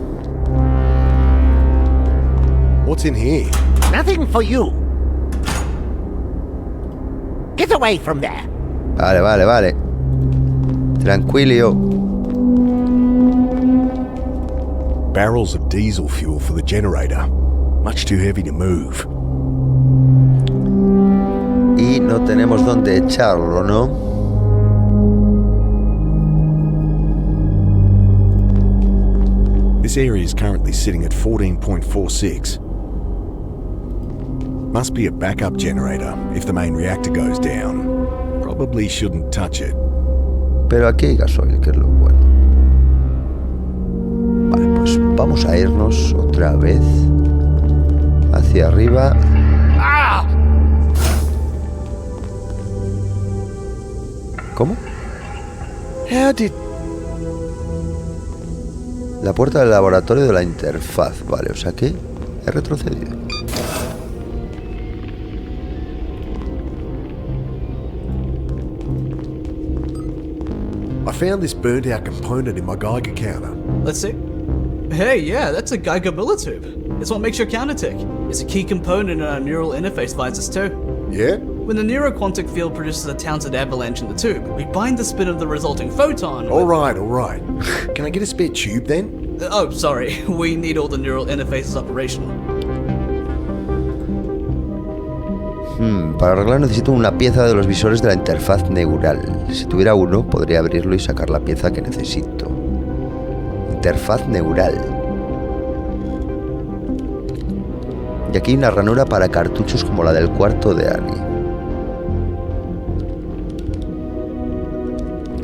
What's in here? Nothing for you. Get away from there. Vale. Tranquilio. Barrels of diesel fuel for the generator. Much too heavy to move. Y no tenemos dónde echarlo, ¿no? This area is currently sitting at 14.46. Must be a backup generator if the main reactor goes down. Probably shouldn't touch it. Pero aquí hay gasoil, que es lo bueno. Vale, pues vamos a irnos otra vez hacia arriba. Ah! ¿Cómo? How did... La puerta del laboratorio de la interfaz. Vale, o sea que he retrocedido. I found this burnt out component in my Geiger counter. Let's see. Hey, yeah, that's a Geiger millitube. It's what makes your counter tick. It's a key component in our neural interface visors too. Yeah? When the neuroquantic field produces a Townsend avalanche in the tube, we bind the spin of the resulting photon with... All right. Can I get a spare tube then? Oh, sorry. We need all the neural interfaces operational. Para arreglar necesito una pieza de los visores de la interfaz neural. Si tuviera uno, podría abrirlo y sacar la pieza que necesito. Interfaz neural. Y aquí hay una ranura para cartuchos como la del cuarto de Annie.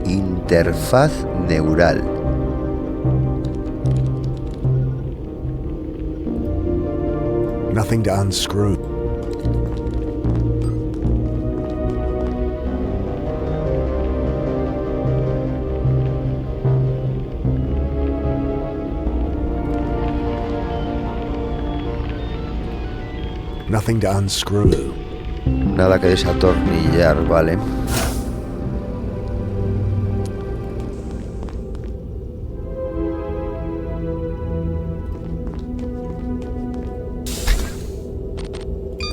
Interfaz neural. Nothing to unscrew. Nothing to unscrew. Nada que desatornillar, vale.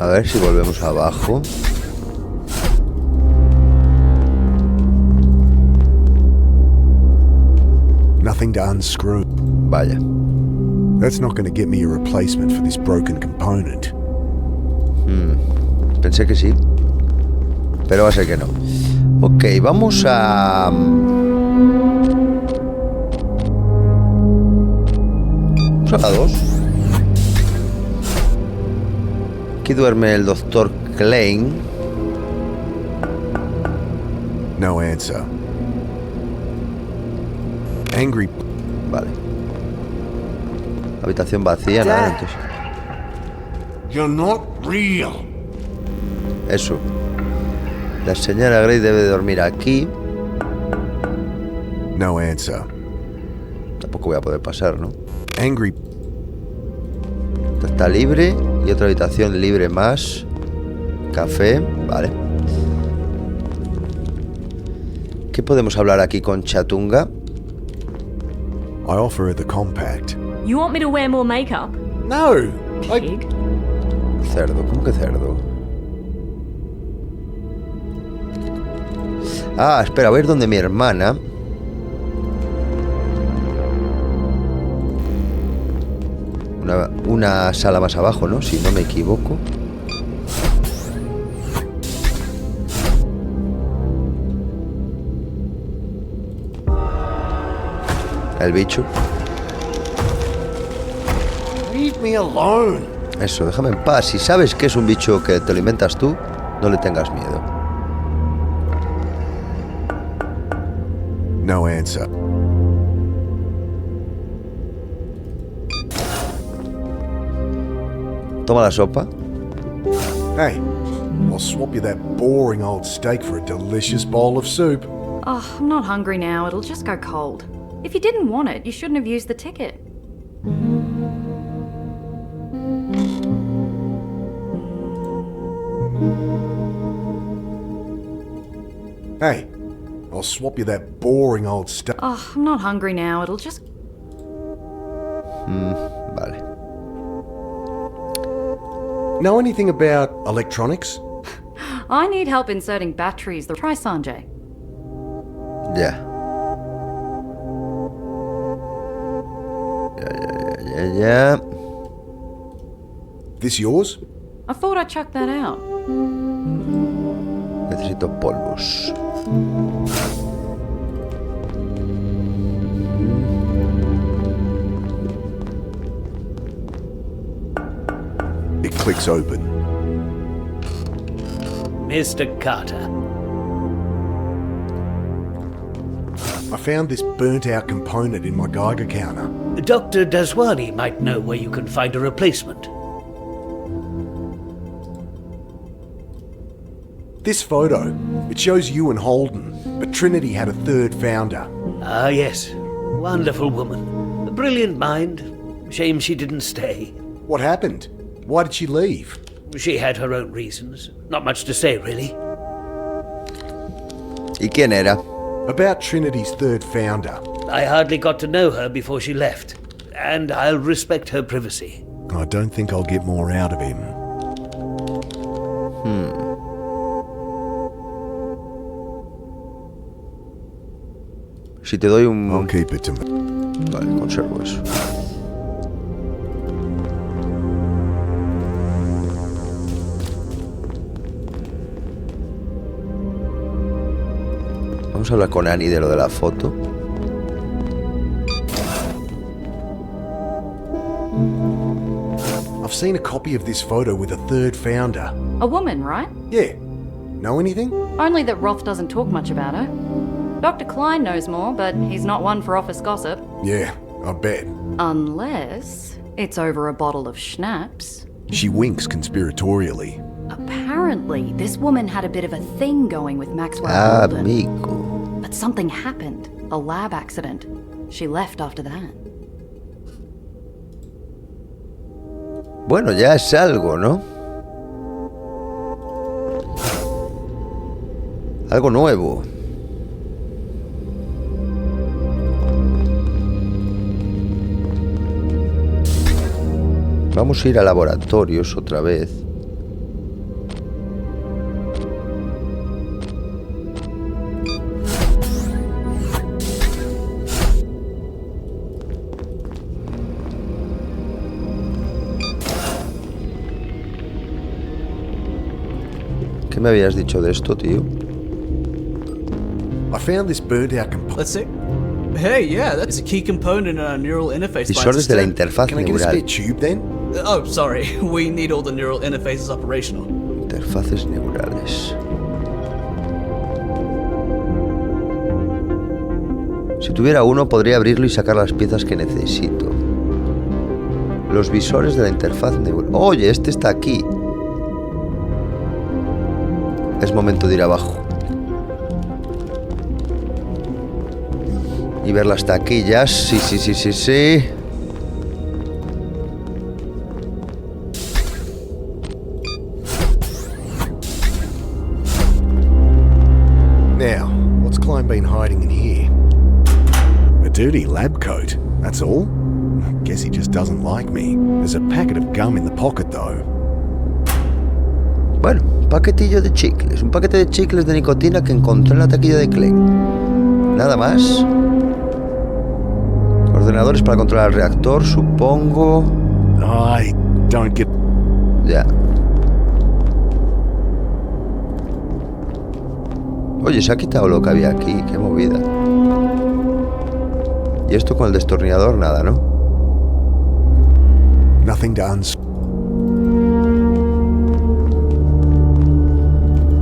A ver si volvemos abajo. Nothing to unscrew. Vaya. That's not going to get me a replacement for this broken component. Pensé que sí, pero va a ser que no. Ok, vamos a... Vamos a la 2. Aquí duerme el doctor Klein. No answer. Angry. Vale. Habitación vacía, nada, entonces... You're not real. Eso. La señora Grey debe de dormir aquí. No answer. Tampoco voy a poder pasar, ¿no? Angry. Esta está libre. Y otra habitación libre más. Café, vale. ¿Qué podemos hablar aquí con Chatunga? I offer her the compact. You want me to wear more makeup? No. Pig. Cerdo, ¿cómo que cerdo? Ah, espera, voy a ir donde mi hermana. Una sala más abajo, ¿no? Si no me equivoco. El bicho. Leave me alone. Eso, déjame en paz. Si sabes que es un bicho que te lo inventas tú, no le tengas miedo. No answer. Toma la sopa. Hey, I'll swap you that boring old steak for a delicious bowl of soup. Oh, I'm not hungry now. It'll just go cold. If you didn't want it, you shouldn't have used the ticket. Hey, I'll swap you that boring old steak. Oh, I'm not hungry now. It'll just... Vale. Know anything about electronics? I need help inserting batteries. Try Sanjay. Ya. Ya. This yours? I thought I chucked that out. Necesito polvos. It clicks open. Mr. Carter. I found this burnt-out component in my Geiger counter. Dr. Daswani might know where you can find a replacement. This photo, it shows you and Holden, but Trinity had a third founder. Ah, yes. Wonderful woman. A brilliant mind. Shame she didn't stay. What happened? Why did she leave? She had her own reasons. Not much to say, really. ¿Y quién era? About Trinity's third founder. I hardly got to know her before she left, and I'll respect her privacy. I don't think I'll get more out of him. Si te doy un... I'll keep it to me. Vale, conservo eso. Vamos a hablar con Annie de lo de la foto. I've seen a copy of this photo with a third founder. A woman, right? Yeah. Know anything? Only that Roth doesn't talk much about her. Dr. Klein knows more, but he's not one for office gossip. Yeah, I bet. Unless it's over a bottle of schnapps. She winks conspiratorially. Apparently, this woman had a bit of a thing going with Maxwell Holden. Amigo. But something happened. A lab accident. She left after that. Bueno, ya es algo, ¿no? Algo nuevo. Vamos a ir a laboratorios otra vez. ¿Qué me habías dicho de esto, tío? I found this burnt out component. Let's see. Hey, yeah, that's a key component in our neural interface. Visores de la interfaz Can I get a spare neural. tube then? Oh, sorry. We need all the neural interfaces operational. Interfaces neurales. Si tuviera uno, podría abrirlo y sacar las piezas que necesito. Los visores de la interfaz neural. Oye, este está aquí. Es momento de ir abajo. Y ver las taquillas. Sí, sí, sí, sí, sí. Now, what's Klein been hiding in here? A dirty lab coat, that's all? Guess he just doesn't like me. There's a packet of gum in the pocket, though. Bueno, un paquetillo de chicles. Un paquete de chicles de nicotina que encontré en la taquilla de Klein. Nada más. Ordenadores para controlar el reactor, supongo. I don't get... Ya. Oye, se ha quitado lo que había aquí. Qué movida. Y esto con el destornillador, nada, ¿no? Nothing to uns...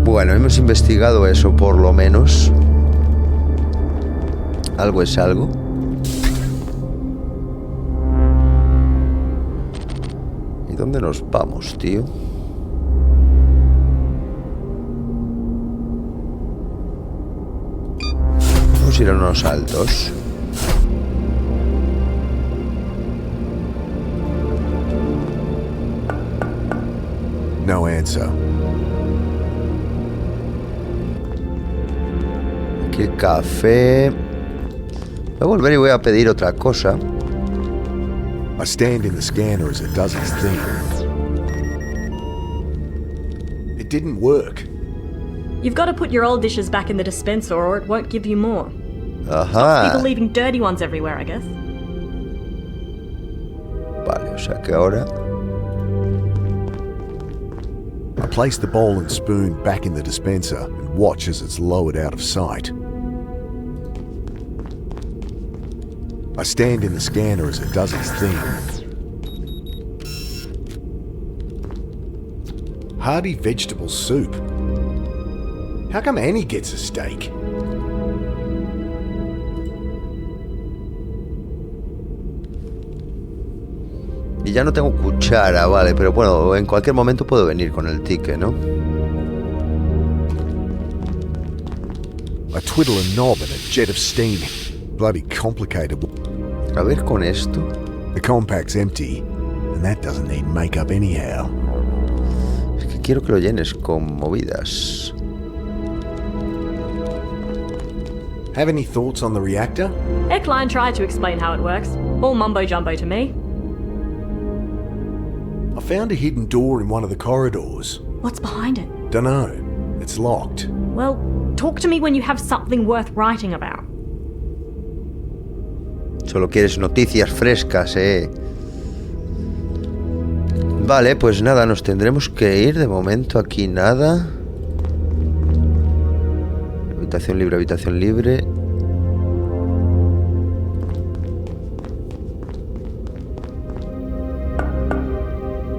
Bueno, hemos investigado eso por lo menos. Algo es algo. ¿Y dónde nos vamos, tío? Vamos a ir a unos saltos. No answer. Aquí el café. Voy a volver y voy a pedir otra cosa. I stand in the scanner as it does its thing. It didn't work. You've got to put your old dishes back in the dispenser or it won't give you more. People Ajá. leaving dirty ones everywhere, I guess. Vale, o sea que ahora... I place the bowl and spoon back in the dispenser and watch as it's lowered out of sight. I stand in the scanner as it does its thing. Hearty vegetable soup. How come Annie gets a steak? Y ya no tengo cuchara, vale, pero bueno, en cualquier momento puedo venir con el ticket, ¿no? I twiddle a knob and a jet of steam. Bloody complicated. A ver con esto. The compact's empty, and that doesn't need makeup anyhow. Es que quiero que lo llenes con movidas. Have any thoughts on the reactor? Eckline tried to explain how it works. All mumbo-jumbo to me. I found a hidden door in one of the corridors. What's behind it? Dunno. It's locked. Well, talk to me when you have something worth writing about. Solo quieres noticias frescas, Vale, pues nada, nos tendremos que ir. De momento aquí nada. Habitación libre, habitación libre.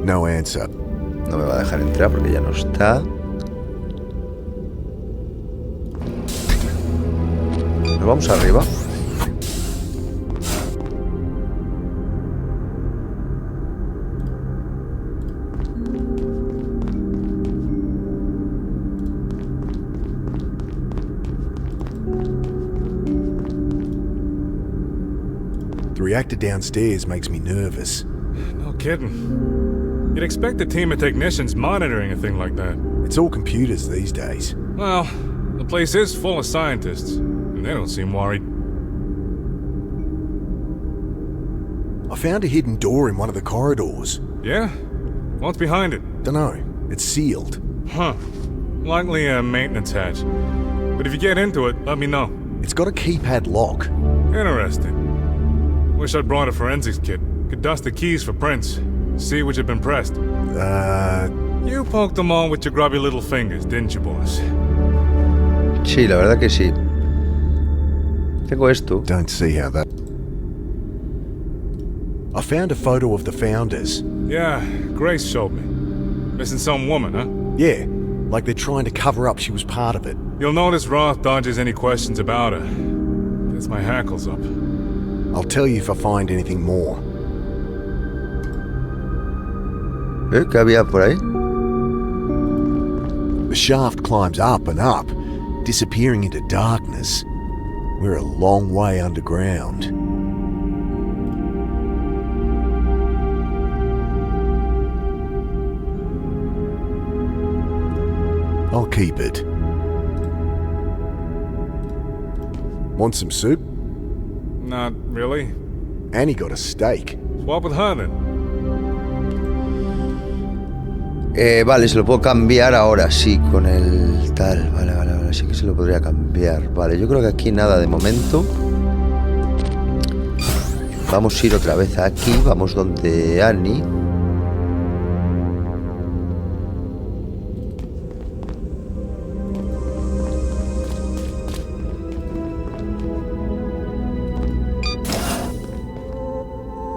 No answer. No me va a dejar entrar porque ya no está. Nos vamos arriba. The reactor downstairs makes me nervous. No kidding. You'd expect a team of technicians monitoring a thing like that. It's all computers these days. Well, the place is full of scientists, and they don't seem worried. I found a hidden door in one of the corridors. Yeah? What's behind it? Dunno. It's sealed. Huh. Likely a maintenance hatch. But if you get into it, let me know. It's got a keypad lock. Interesting. Wish I'd brought a forensics kit. Could dust the keys for prints. See which had been pressed. You poked them all with your grubby little fingers, didn't you, boss? Sí, la verdad que sí. Tengo esto. Don't see how that... I found a photo of the founders. Yeah, Grace showed me. Missing some woman, huh? Yeah, like they're trying to cover up she was part of it. You'll notice Roth dodges any questions about her. Gets my hackles up. I'll tell you if I find anything more. ¿Qué había por ahí? The shaft climbs up and up, disappearing into darkness. We're a long way underground. I'll keep it. Want some soup? Not really. Annie got a steak. Swap with her then. Vale, se lo puedo cambiar ahora, sí, con el tal. Vale, sí que se lo podría cambiar. Vale, yo creo que aquí nada de momento. Vamos a ir otra vez aquí. Vamos donde Annie.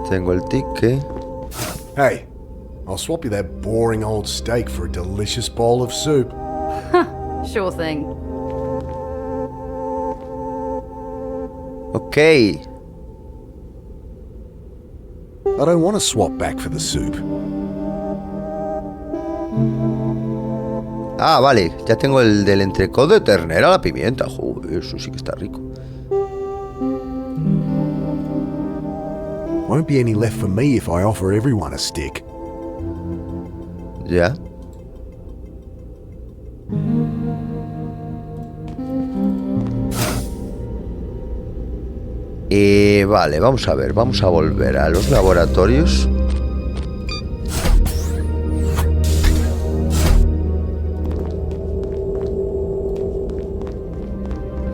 Tengo el ticket. Hey, I'll swap you that boring old steak for a delicious bowl of soup. Sure thing. Ok. I don't want to swap back for the soup. Ah, vale, ya tengo el del entrecot de ternera a la pimienta. Joder, eso sí que está rico. Won't be any left for me if I offer everyone a stick. Ya. Vale, vamos a ver, vamos a volver a los laboratorios.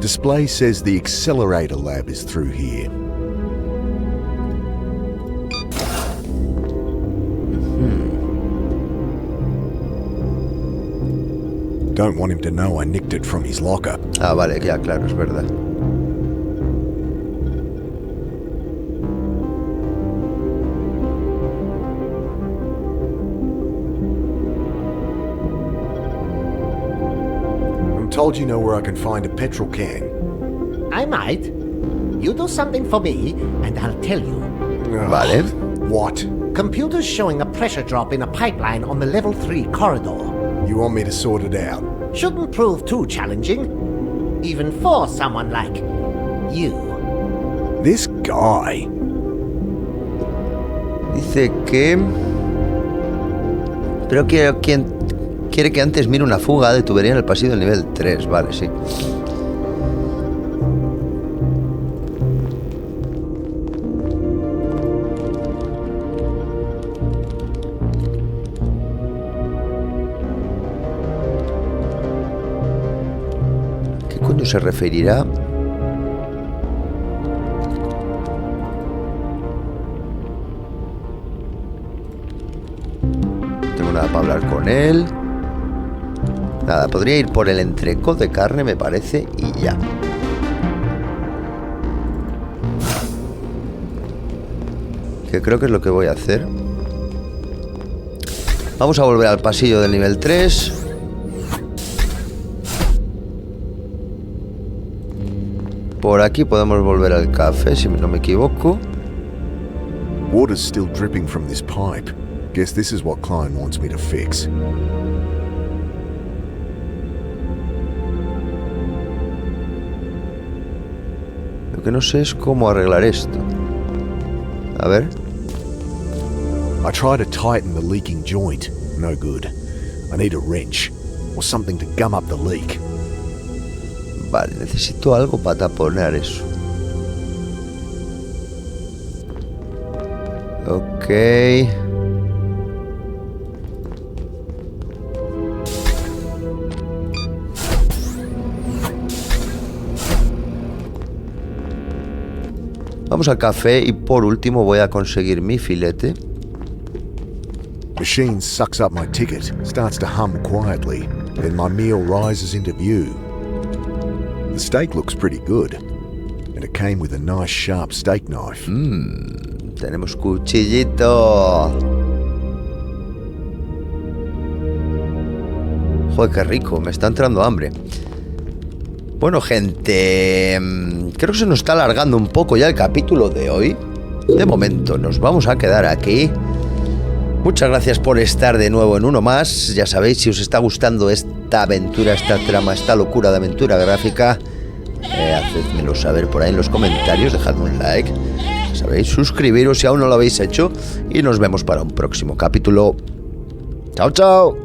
Display says the accelerator lab is through here. Don't want him to know I nicked it from his locker. Ah, vale, ya, claro, es verdad. I'm told you know where I can find a petrol can. I might. You do something for me, and I'll tell you. Vale. What? Computers showing a pressure drop in a pipeline on the level 3 corridor. You want me to sort it out? Shouldn't prove too challenging, even for someone like you. This guy. Dice que... Pero quiere que antes mire una fuga de tubería en el pasillo del nivel 3. Vale, sí. ¿Qué coño se referirá? Nada para hablar con él. Nada, podría ir por el entrecot de carne, me parece, y ya. Que creo que es lo que voy a hacer. Vamos a volver al pasillo del nivel 3. Por aquí podemos volver al café, si no me equivoco. Water's still dripping from this pipe. Guess this is what Klein wants me to fix. Lo que no sé es cómo arreglar esto. A ver. I try to tighten the leaking joint. No good. I need a wrench or something to gum up the leak. Vale, necesito algo para taponar eso. Ok. Vamos al café y por último voy a conseguir mi filete. Machine sucks up my ticket, starts to hum quietly, then my meal rises into view. The steak looks pretty good, and it came with a nice sharp steak knife. Tenemos cuchillito. Joder, qué rico, me está entrando hambre. Bueno, gente, creo que se nos está alargando un poco ya el capítulo de hoy. De momento nos vamos a quedar aquí. Muchas gracias por estar de nuevo en uno más. Ya sabéis, si os está gustando esta aventura, esta trama, esta locura de aventura gráfica, hacedmelo saber por ahí en los comentarios, dejadme un like, ya sabéis, suscribiros si aún no lo habéis hecho, y nos vemos para un próximo capítulo. Chao, chao.